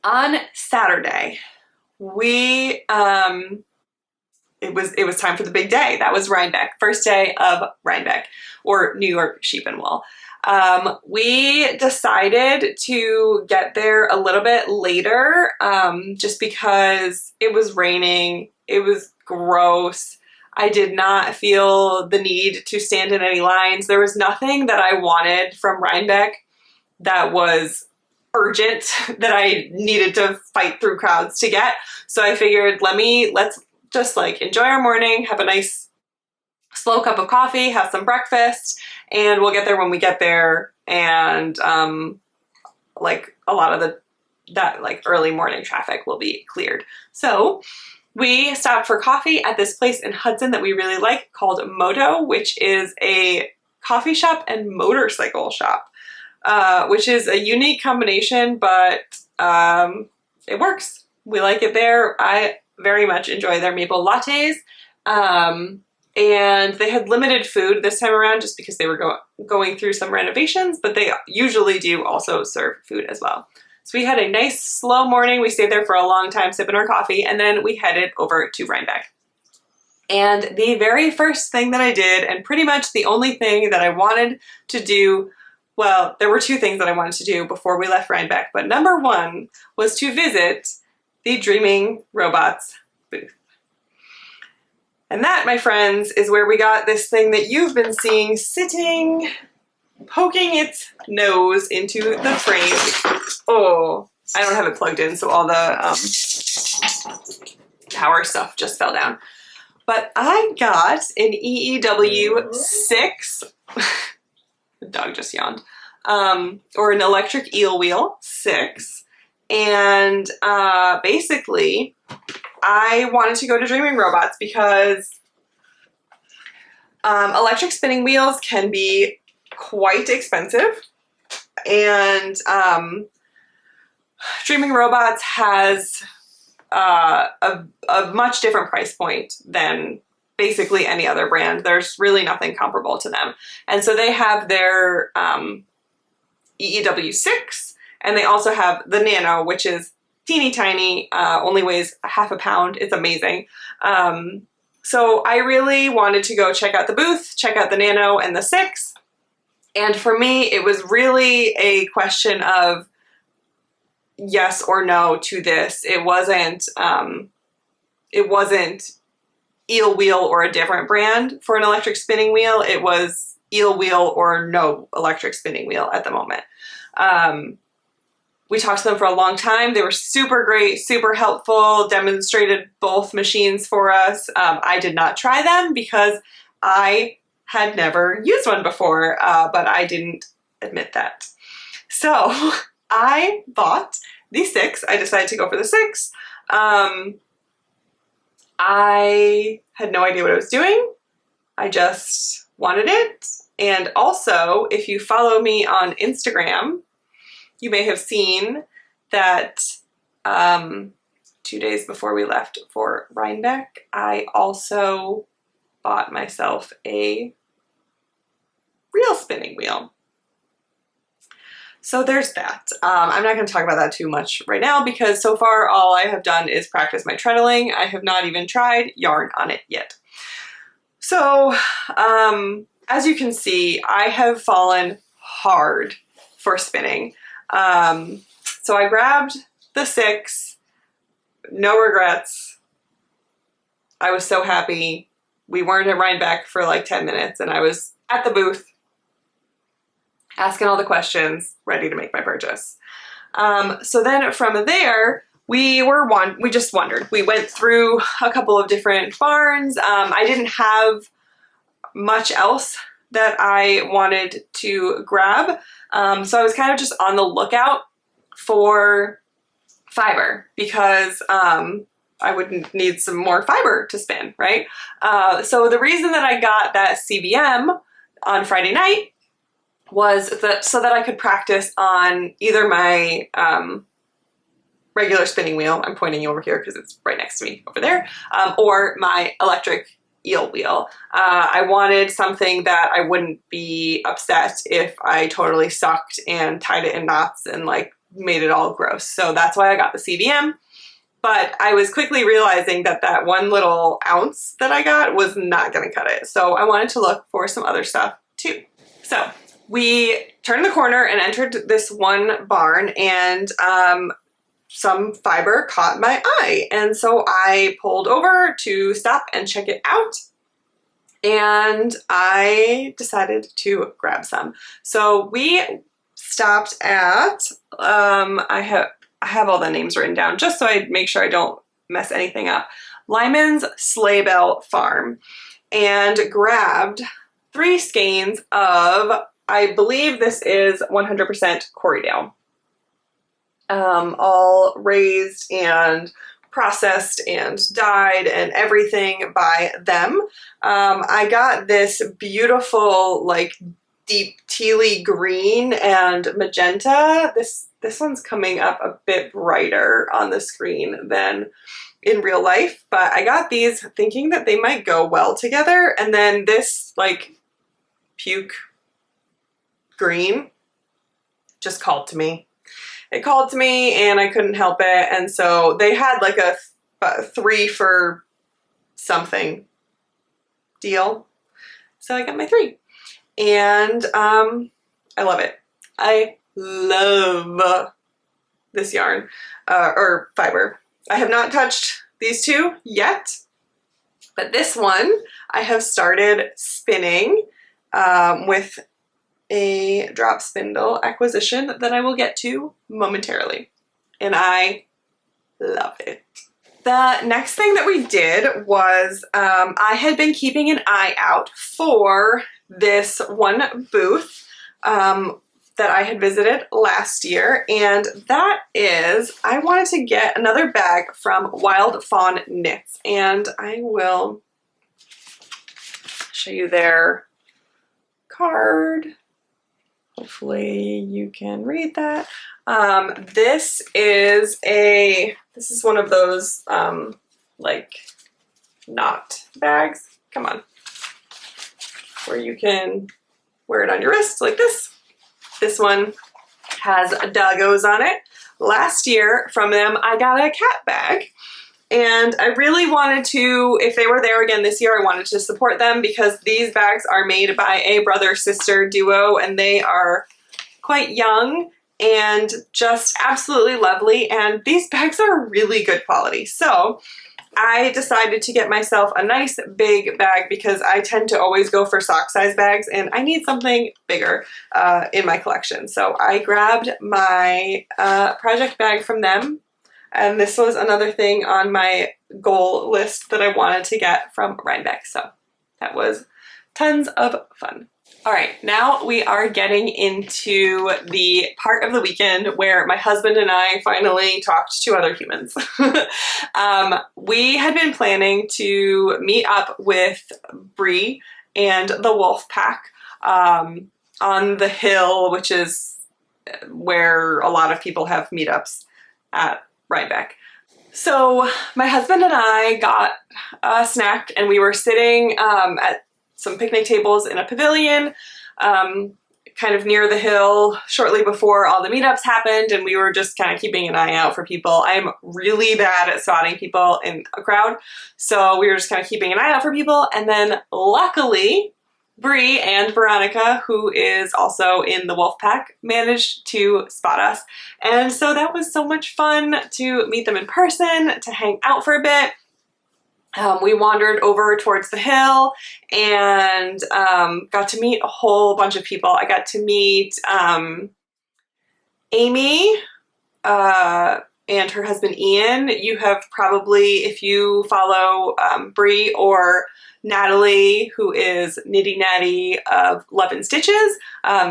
on Saturday, we, it was time for the big day. That was Rhinebeck, first day of Rhinebeck, or New York Sheep and Wool. We decided to get there a little bit later, just because it was raining, it was gross. I did not feel the need to stand in any lines. There was nothing that I wanted from Rhinebeck that was urgent that I needed to fight through crowds to get. So I figured, let's just like enjoy our morning, have a nice slow cup of coffee, have some breakfast, and we'll get there when we get there. And like a lot of that like early morning traffic will be cleared. So we stopped for coffee at this place in Hudson that we really like called Moto, which is a coffee shop and motorcycle shop, which is a unique combination, but it works. We like it there. I very much enjoy their maple lattes. And they had limited food this time around just because they were going through some renovations, but they usually do also serve food as well. So we had a nice slow morning. We stayed there for a long time sipping our coffee, and then we headed over to Rhinebeck. And the very first thing that I did, and pretty much the only thing that I wanted to do, well, there were two things that I wanted to do before we left Rhinebeck, but number one was to visit the Dreaming Robots booth. And that, my friends, is where we got this thing that you've been seeing sitting, poking its nose into the frame. Oh, I don't have it plugged in, so all the power stuff just fell down. But I got an EEW 6, the dog just yawned, or an electric eel wheel 6. And basically, I wanted to go to Dreaming Robots because electric spinning wheels can be quite expensive, and Dreaming Robots has a much different price point than basically any other brand. There's really nothing comparable to them. And so they have their EEW 6, and they also have the Nano, which is teeny tiny, only weighs half a pound. It's amazing. So I really wanted to go check out the booth, check out the Nano and the 6. And for me, it was really a question of yes or no to this. It wasn't eel wheel or a different brand for an electric spinning wheel. It was eel wheel or no electric spinning wheel at the moment. We talked to them for a long time. They were super great, super helpful, demonstrated both machines for us. I did not try them because I had never used one before, but I didn't admit that. So I bought the 6. I decided to go for the 6. I had no idea what I was doing. I just wanted it. And also, if you follow me on Instagram, you may have seen that 2 days before we left for Rhinebeck, I also bought myself a reel spinning wheel. So there's that. I'm not going to talk about that too much right now because so far all I have done is practice my treadling. I have not even tried yarn on it yet. So as you can see, I have fallen hard for spinning. So I grabbed the 6, no regrets. I was so happy. We weren't at Rhinebeck for like 10 minutes and I was at the booth asking all the questions, ready to make my purchase. So then from there, we just wandered. We went through a couple of different barns. I didn't have much else that I wanted to grab. So I was kind of just on the lookout for fiber because I would need some more fiber to spin, right? So the reason that I got that CBM on Friday night was so that I could practice on either my regular spinning wheel, I'm pointing you over here because it's right next to me over there, or my electric eel wheel. I wanted something that I wouldn't be upset if I totally sucked and tied it in knots and like made it all gross. So that's why I got the CBM. But I was quickly realizing that that one little ounce that I got was not going to cut it. So I wanted to look for some other stuff too. So we turned the corner and entered this one barn, and some fiber caught my eye. And so I pulled over to stop and check it out. And I decided to grab some. So we stopped at, I have all the names written down just so I make sure I don't mess anything up. Lyman's Sleigh Bell Farm, and grabbed 3 skeins of, I believe this is 100% Corriedale. All raised and processed and dyed and everything by them. I got this beautiful like deep tealy green and magenta. This one's coming up a bit brighter on the screen than in real life, but I got these thinking that they might go well together, and then this like puke green just called to me. It called to me and I couldn't help it, and so they had like a 3 for something deal, so I got my 3, and I love it. I love this yarn or fiber. I have not touched these 2 yet, but this one I have started spinning with a drop spindle acquisition that I will get to momentarily, and I love it. The next thing that we did was I had been keeping an eye out for this one booth that I had visited last year, and that is, I wanted to get another bag from Wild Fawn Knits, and I will show you their card. Hopefully you can read that. This is one of those like knot bags. Come on, where you can wear it on your wrist like this. This one has doggos on it. Last year from them, I got a cat bag, and I really wanted to, if they were there again this year, I wanted to support them because these bags are made by a brother-sister duo, and they are quite young and just absolutely lovely, and these bags are really good quality. So I decided to get myself a nice big bag because I tend to always go for sock size bags, and I need something bigger in my collection. So I grabbed my project bag from them, and this was another thing on my goal list that I wanted to get from Rhinebeck. So that was tons of fun. All right, now we are getting into the part of the weekend where my husband and I finally talked to other humans. We had been planning to meet up with Bree and the Wolf Pack on the hill, which is where a lot of people have meetups at Rhinebeck. So my husband and I got a snack, and we were sitting at some picnic tables in a pavilion kind of near the hill shortly before all the meetups happened, and we were just kind of keeping an eye out for people. I'm really bad at spotting people in a crowd, so we were just kind of keeping an eye out for people, and then luckily Bree and Veronica, who is also in the Wolf Pack, managed to spot us, and so that was so much fun to meet them in person, to hang out for a bit. We wandered over towards the hill and got to meet a whole bunch of people. I got to meet Amy and her husband Ian. You have probably, if you follow Bree or Natalie, who is Nitty Natty of Love and Stitches,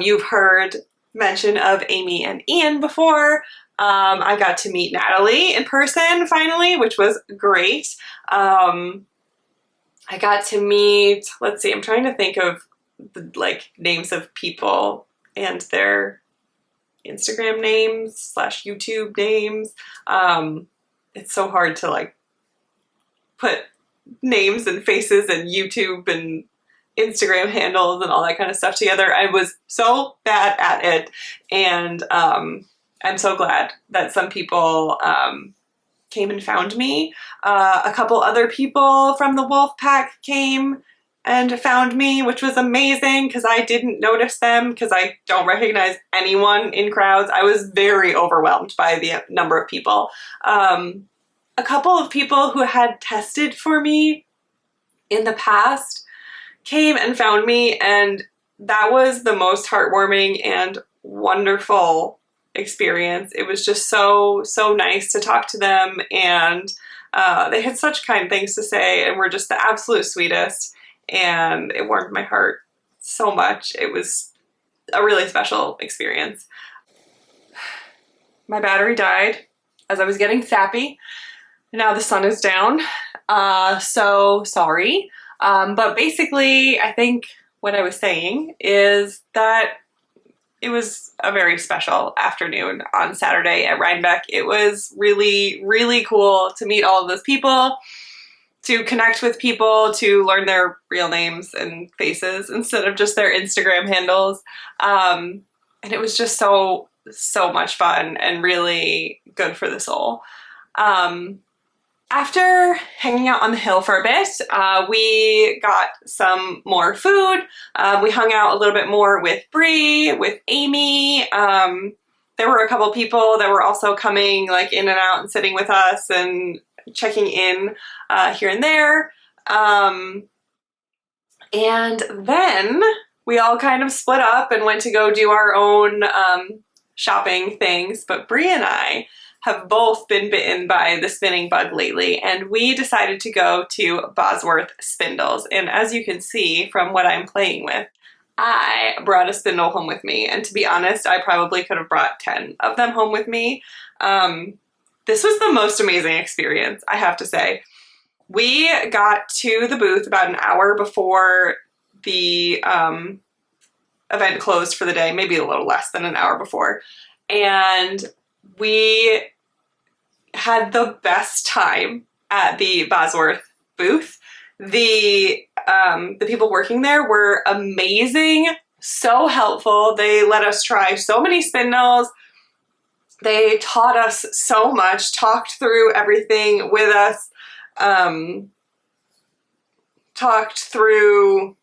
you've heard mention of Amy and Ian before. I got to meet Natalie in person finally, which was great. I got to meet, let's see, I'm trying to think of the like names of people and their Instagram names / YouTube names. It's so hard to like put names and faces and YouTube and Instagram handles and all that kind of stuff together. I was so bad at it, and I'm so glad that some people came and found me. A couple other people from the Wolf Pack came and found me, which was amazing because I didn't notice them because I don't recognize anyone in crowds. I was very overwhelmed by the number of people. A couple of people who had tested for me in the past came and found me, and that was the most heartwarming and wonderful experience. It was just so nice to talk to them, and they had such kind things to say and were just the absolute sweetest, and it warmed my heart so much. It was a really special experience. My battery died as I was getting sappy. Now the sun is down, so sorry. But basically, I think what I was saying is that it was a very special afternoon on Saturday at Rhinebeck. It was really, really cool to meet all of those people, to connect with people, to learn their real names and faces instead of just their Instagram handles. And it was just so much fun and really good for the soul. After hanging out on the hill for a bit, we got some more food. We hung out a little bit more with Bree, with Amy. There were a couple people that were also coming like in and out and sitting with us and checking in here and there. And then we all kind of split up and went to go do our own shopping things. But Bree and I have both been bitten by the spinning bug lately, and we decided to go to Bosworth Spindles. And as you can see from what I'm playing with, I brought a spindle home with me, and to be honest, I probably could have brought 10 of them home with me. This was the most amazing experience, I have to say. We got to the booth about an hour before the event closed for the day, maybe a little less than an hour before, and we had the best time at the Bosworth booth. The people working there were amazing, so helpful. They let us try so many spindles. They taught us so much, talked through everything with us, talked through,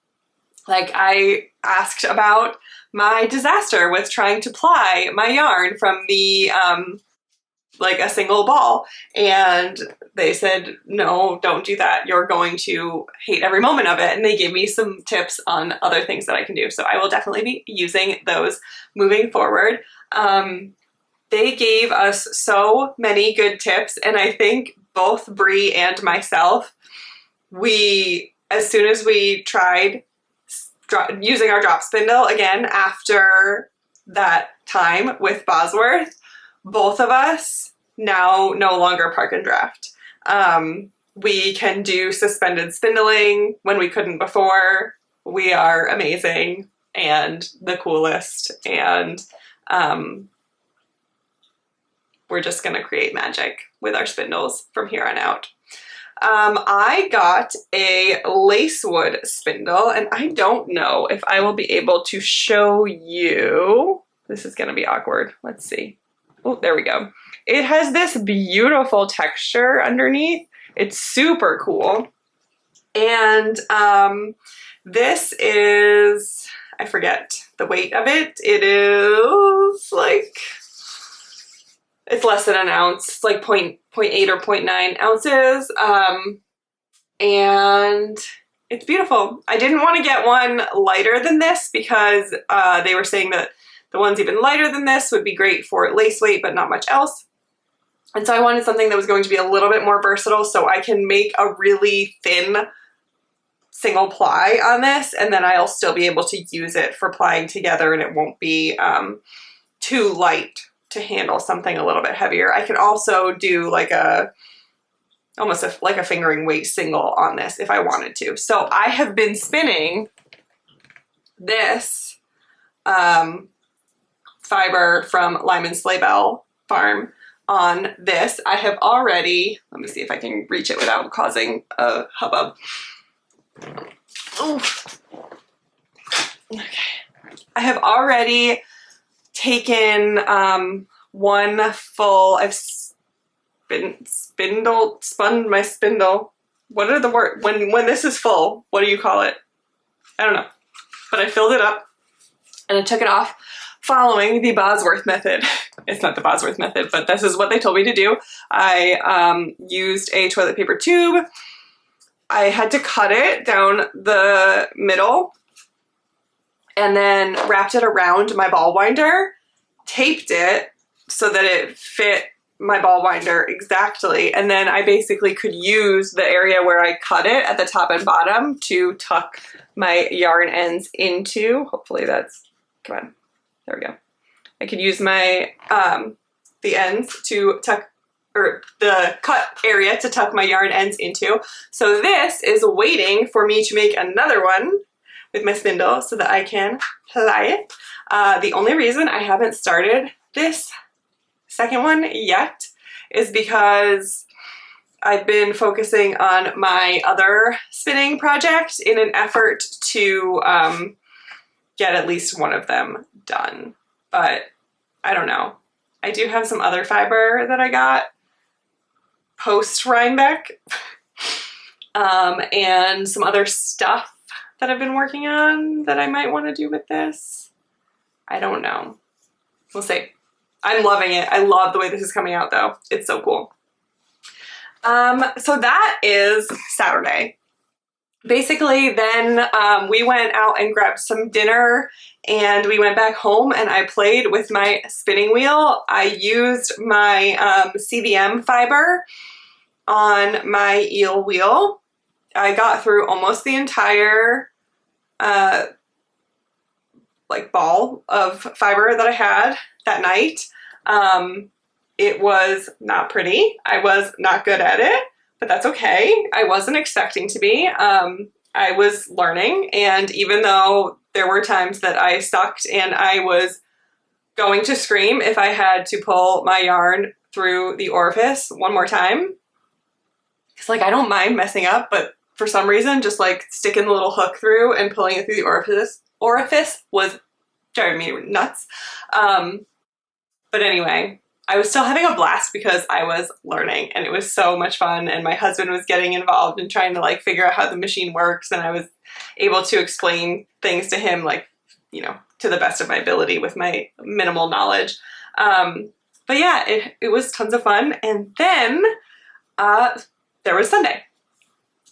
like, I asked about my disaster with trying to ply my yarn from the like a single ball, and they said, no, don't do that, you're going to hate every moment of it, and they gave me some tips on other things that I can do, so I will definitely be using those moving forward. They gave us so many good tips, and I think both Bree and myself, as soon as we tried using our drop spindle again after that time with Bosworth, both of us now no longer park and draft. We can do suspended spindling when we couldn't before. We are amazing and the coolest, and we're just gonna create magic with our spindles from here on out. I got a lacewood spindle, and I don't know if I will be able to show you. This is gonna be awkward. Let's see. Oh, there we go. It has this beautiful texture underneath. It's super cool. And this is, I forget the weight of it. It is like, it's less than an ounce. It's like 0.8 or 0.9 ounces. And it's beautiful. I didn't want to get one lighter than this because they were saying that the ones even lighter than this would be great for lace weight, but not much else. And so I wanted something that was going to be a little bit more versatile so I can make a really thin single ply on this, and then I'll still be able to use it for plying together, and it won't be too light to handle something a little bit heavier. I can also do like almost like a fingering weight single on this if I wanted to. So I have been spinning this fiber from Lyman Slaybell Farm on this. I have already, let me see if I can reach it without causing a hubbub. Oh. Okay. I have already taken one full, I've spun my spindle. What are the words? When this is full, what do you call it? I don't know. But I filled it up and I took it off following the Bosworth method. It's not the Bosworth method, but this is what they told me to do. I used a toilet paper tube. I had to cut it down the middle, and then wrapped it around my ball winder, taped it so that it fit my ball winder exactly, and then I basically could use the area where I cut it at the top and bottom to tuck my yarn ends into. Hopefully that's, come on, there we go. I could use my the ends to tuck, or the cut area to tuck my yarn ends into. So this is waiting for me to make another one with my spindle so that I can ply it. The only reason I haven't started this second one yet is because I've been focusing on my other spinning project in an effort to get at least one of them done. But I don't know. I do have some other fiber that I got post Rhinebeck and some other stuff that I've been working on that I might want to do with this. I don't know. We'll see. I'm loving it. I love the way this is coming out though. It's so cool. So that is Saturday. Basically then we went out and grabbed some dinner and we went back home and I played with my spinning wheel. I used my CVM fiber on my eel wheel. I got through almost the entire like ball of fiber that I had that night. It was not pretty. I was not good at it, but that's okay. I wasn't expecting to be. I was learning, and even though there were times that I sucked and I was going to scream if I had to pull my yarn through the orifice one more time, because like I don't mind messing up, but for some reason just like sticking the little hook through and pulling it through the orifice was driving me nuts. But anyway, I was still having a blast because I was learning and it was so much fun, and my husband was getting involved in trying to like figure out how the machine works, and I was able to explain things to him, like, you know, to the best of my ability with my minimal knowledge. But yeah, it was tons of fun. And then there was Sunday.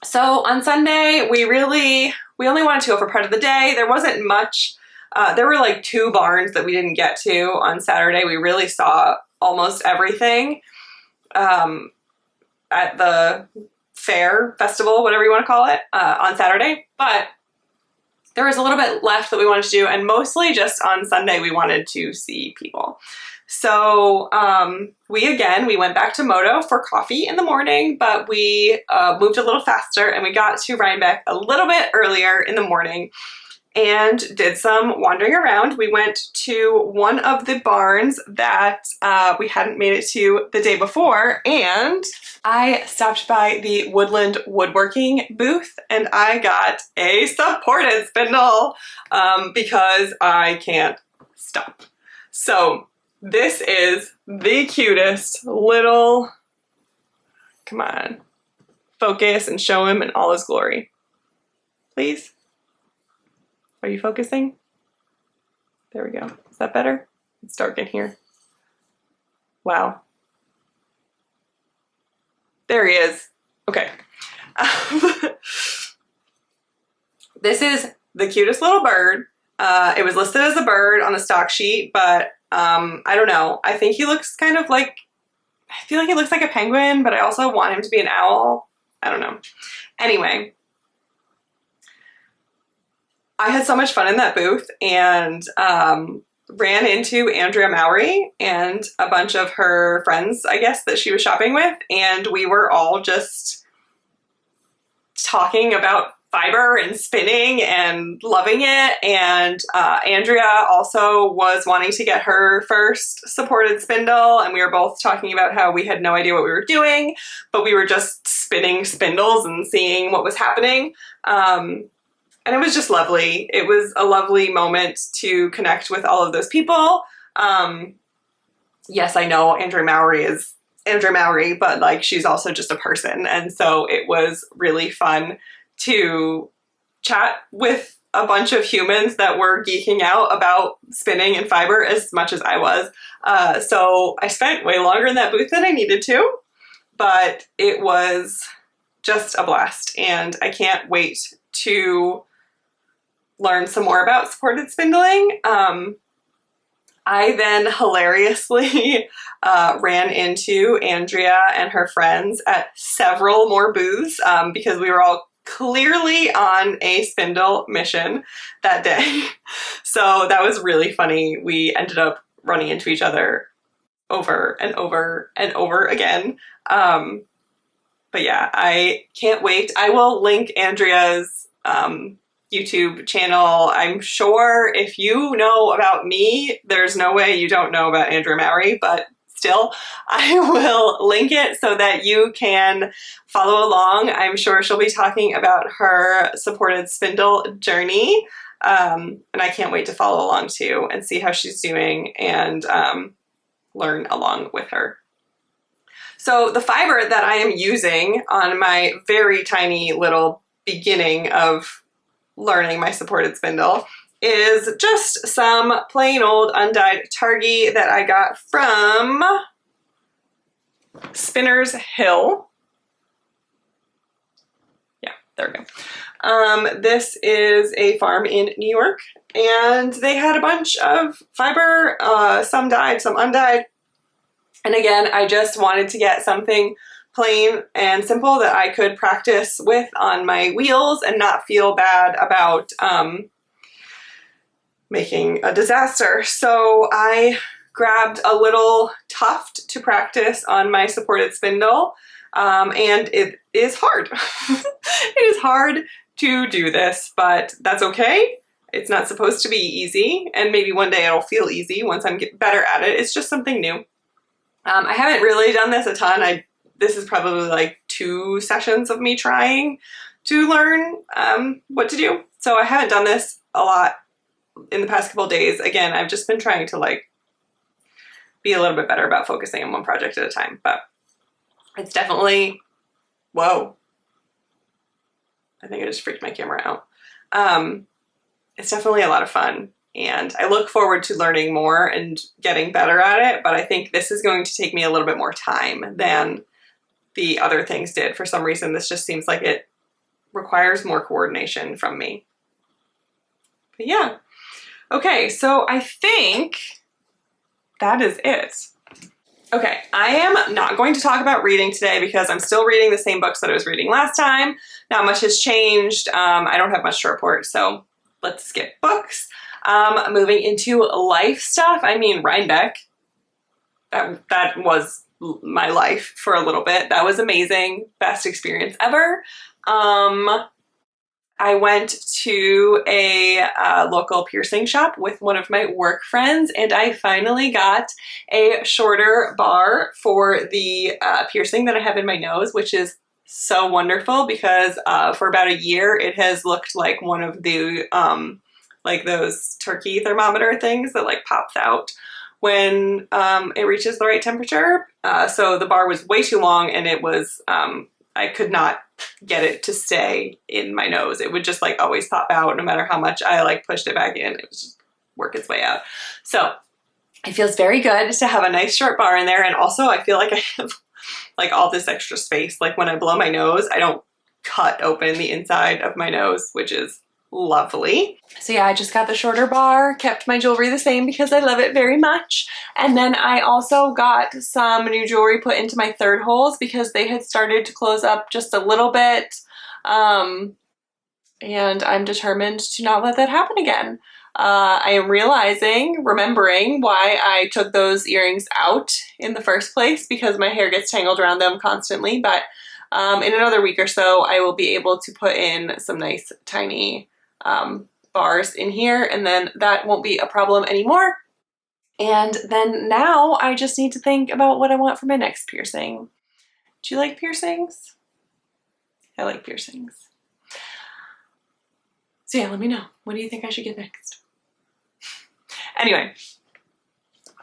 So on Sunday, we only wanted to go for part of the day. There wasn't much. There were like 2 barns that we didn't get to on Saturday. We really saw almost everything at the fair, festival, whatever you want to call it, on Saturday. But there was a little bit left that we wanted to do, and mostly just on Sunday we wanted to see people. So we went back to Moto for coffee in the morning, but we moved a little faster and we got to Rhinebeck a little bit earlier in the morning and did some wandering around. We went to one of the barns that we hadn't made it to the day before, and I stopped by the Woodland Woodworking booth and I got a supported spindle because I can't stop. So this is the cutest little, come on, focus and show him in all his glory. Please? Are you focusing? There we go. Is that better? It's dark in here. Wow. There he is. Okay. This is the cutest little bird. It was listed as a bird on the stock sheet, but I don't know. I think he looks kind of like, I feel like he looks like a penguin, but I also want him to be an owl. I don't know. Anyway, I had so much fun in that booth and ran into Andrea Mowry and a bunch of her friends, I guess, that she was shopping with, and we were all just talking about fiber and spinning and loving it. And Andrea also was wanting to get her first supported spindle, and we were both talking about how we had no idea what we were doing, but we were just spinning spindles and seeing what was happening. And it was just lovely. It was a lovely moment to connect with all of those people. Yes, I know Andrea Mowry is Andrea Mowry, but like she's also just a person. And so it was really fun to chat with a bunch of humans that were geeking out about spinning and fiber as much as I was. So I spent way longer in that booth than I needed to, but it was just a blast. And I can't wait to learn some more about supported spindling. I then hilariously ran into Andrea and her friends at several more booths because we were all clearly on a spindle mission that day. So that was really funny. We ended up running into each other over and over and over again. But yeah, I can't wait. I will link Andrea's YouTube channel. I'm sure if you know about me, there's no way you don't know about Andrea Mowry, but still, I will link it so that you can follow along. I'm sure she'll be talking about her supported spindle journey, and I can't wait to follow along too and see how she's doing and learn along with her. So the fiber that I am using on my very tiny little beginning of learning my supported spindle is just some plain old undyed targhee that I got from Spinner's Hill. Yeah, there we go. This is a farm in New York, and they had a bunch of fiber, some dyed, some undyed. And again, I just wanted to get something plain and simple that I could practice with on my wheels and not feel bad about making a disaster. So I grabbed a little tuft to practice on my supported spindle, and it is hard. It is hard to do this, but that's okay. It's not supposed to be easy, and maybe one day it'll feel easy once I'm better at it. It's just something new. I haven't really done this a ton. This is probably like 2 sessions of me trying to learn what to do. So I haven't done this a lot in the past couple days. Again, I've just been trying to like be a little bit better about focusing on one project at a time, but it's definitely, whoa. I think I just freaked my camera out. It's definitely a lot of fun. And I look forward to learning more and getting better at it, but I think this is going to take me a little bit more time than the other things did. For some reason, this just seems like it requires more coordination from me. But yeah. Okay, so I think that is it. Okay, I am not going to talk about reading today because I'm still reading the same books that I was reading last time. Not much has changed. I don't have much to report, so let's skip books. Moving into life stuff, I mean, Rhinebeck, that was my life for a little bit. That was amazing. Best experience ever. I went to a local piercing shop with one of my work friends, and I finally got a shorter bar for the piercing that I have in my nose, which is so wonderful because for about a year it has looked like one of the like those turkey thermometer things that like pops out when it reaches the right temperature. So the bar was way too long, and it was, I could not get it to stay in my nose. It would just like always pop out no matter how much I like pushed it back in. It would just work its way out. So it feels very good to have a nice short bar in there. And also I feel like I have like all this extra space. Like when I blow my nose, I don't cut open the inside of my nose, which is lovely. So yeah, I just got the shorter bar, kept my jewelry the same because I love it very much. And then I also got some new jewelry put into my third holes because they had started to close up just a little bit. And I'm determined to not let that happen again. I am remembering why I took those earrings out in the first place because my hair gets tangled around them constantly. But in another week or so, I will be able to put in some nice tiny bars in here, and then that won't be a problem anymore. And then now I just need to think about what I want for my next piercing. Do you like piercings? I like piercings. So yeah, let me know. What do you think I should get next? Anyway,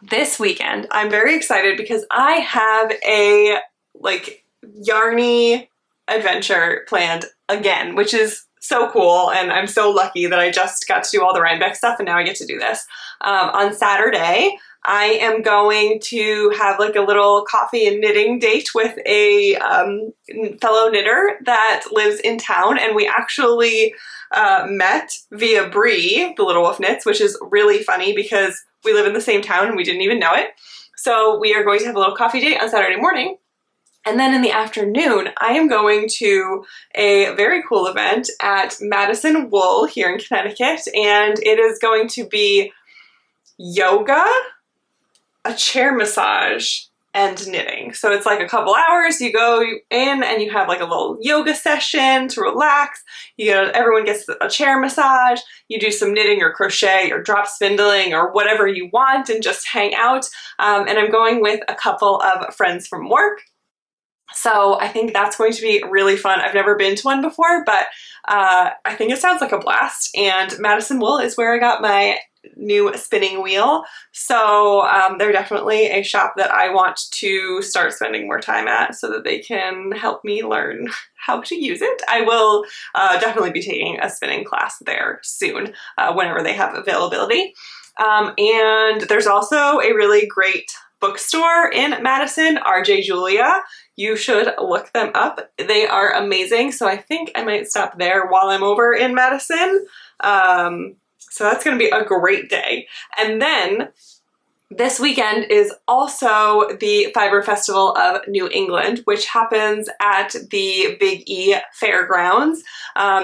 this weekend I'm very excited because I have a like yarny adventure planned again, which is so cool, and I'm so lucky that I just got to do all the Rhinebeck stuff and now I get to do this. On Saturday, I am going to have like a little coffee and knitting date with a fellow knitter that lives in town, and we actually met via Bree, the Little Wolf Knits, which is really funny because we live in the same town and we didn't even know it. So we are going to have a little coffee date on Saturday morning. And then in the afternoon, I am going to a very cool event at Madison Wool here in Connecticut, and it is going to be yoga, a chair massage, and knitting. So it's like a couple hours, you go in and you have like a little yoga session to relax. Everyone gets a chair massage, you do some knitting or crochet or drop spindling or whatever you want and just hang out. And I'm going with a couple of friends from work. So I think that's going to be really fun. I've never been to one before, but I think it sounds like a blast. And Madison Wool is where I got my new spinning wheel. So they're definitely a shop that I want to start spending more time at so that they can help me learn how to use it. I will definitely be taking a spinning class there soon, whenever they have availability. And there's also a really great bookstore in Madison, RJ Julia. You should look them up. They are amazing. So I think I might stop there while I'm over in Madison. So that's going to be a great day. And then this weekend is also the Fiber Festival of New England, which happens at the Big E Fairgrounds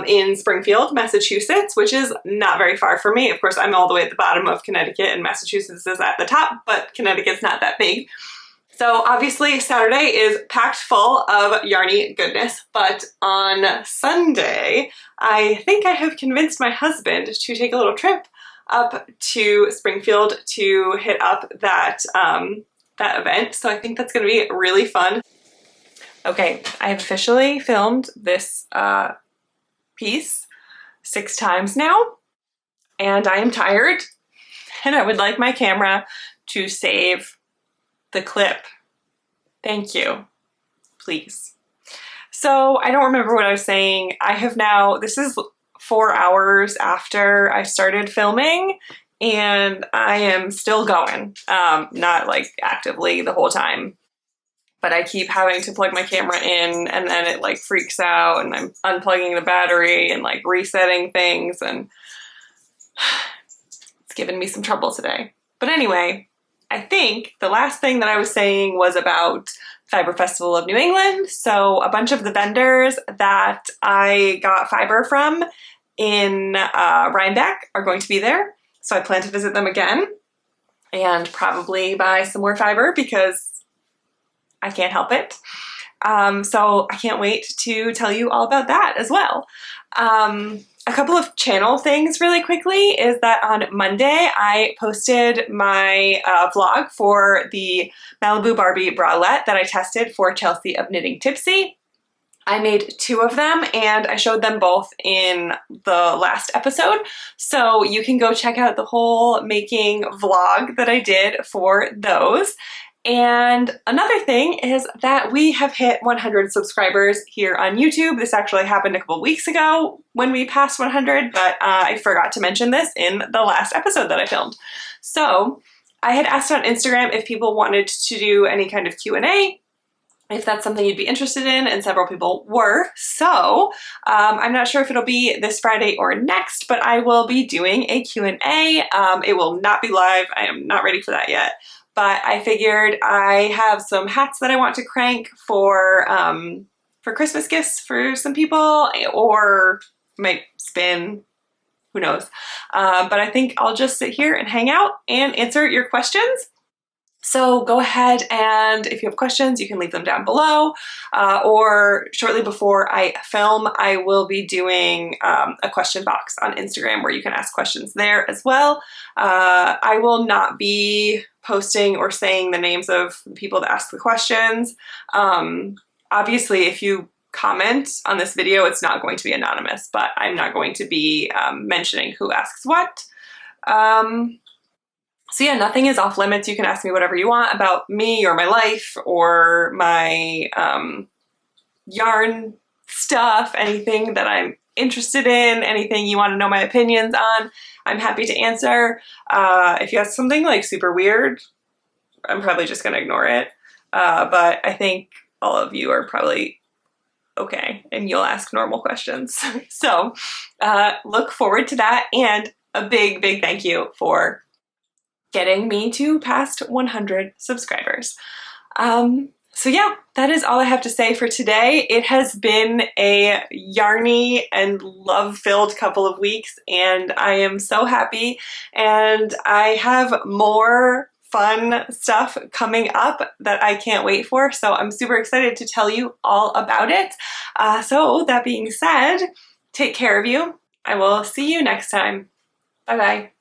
in Springfield, Massachusetts, which is not very far from me. Of course, I'm all the way at the bottom of Connecticut and Massachusetts is at the top, but Connecticut's not that big. So obviously Saturday is packed full of yarny goodness, but on Sunday, I think I have convinced my husband to take a little trip up to Springfield to hit up that event. So I think that's going to be really fun. Okay, I have officially filmed this piece 6 times now, and I am tired, and I would like my camera to save the clip. Thank you. Please. So I don't remember what I was saying. I have now, this is 4 hours after I started filming and I am still going. Not like actively the whole time, but I keep having to plug my camera in and then it like freaks out and I'm unplugging the battery and like resetting things, and it's given me some trouble today. But anyway, I think the last thing that I was saying was about Fiber Festival of New England. So a bunch of the vendors that I got fiber from in Rhinebeck are going to be there. So I plan to visit them again and probably buy some more fiber because I can't help it. So I can't wait to tell you all about that as well. A couple of channel things really quickly is that on Monday I posted my vlog for the Malibu Barbie bralette that I tested for Chelsea of Knitting Tipsy. I made 2 of them and I showed them both in the last episode. So you can go check out the whole making vlog that I did for those. And another thing is that we have hit 100 subscribers here on YouTube. This actually happened a couple weeks ago when we passed 100, but I forgot to mention this in the last episode that I filmed. So I had asked on Instagram if people wanted to do any kind of Q&A, if that's something you'd be interested in, and several people were. So I'm not sure if it'll be this Friday or next, but I will be doing a Q&A. It will not be live. I am not ready for that yet. But I figured I have some hats that I want to crank for Christmas gifts for some people, or might spin, who knows. But I think I'll just sit here and hang out and answer your questions. So go ahead and if you have questions, you can leave them down below, or shortly before I film, I will be doing a question box on Instagram where you can ask questions there as well. I will not be posting or saying the names of the people that ask the questions. Obviously, if you comment on this video, it's not going to be anonymous, but I'm not going to be mentioning who asks what. So yeah, nothing is off limits. You can ask me whatever you want about me or my life or my yarn stuff, anything that I'm interested in, anything you want to know my opinions on, I'm happy to answer. If you ask something like super weird, I'm probably just going to ignore it. But I think all of you are probably okay, and you'll ask normal questions. So look forward to that, and a big, big thank you for getting me to past 100 subscribers. So yeah, that is all I have to say for today. It has been a yarny and love-filled couple of weeks, and I am so happy, and I have more fun stuff coming up that I can't wait for, so I'm super excited to tell you all about it. So that being said, take care of you. I will see you next time. Bye-bye.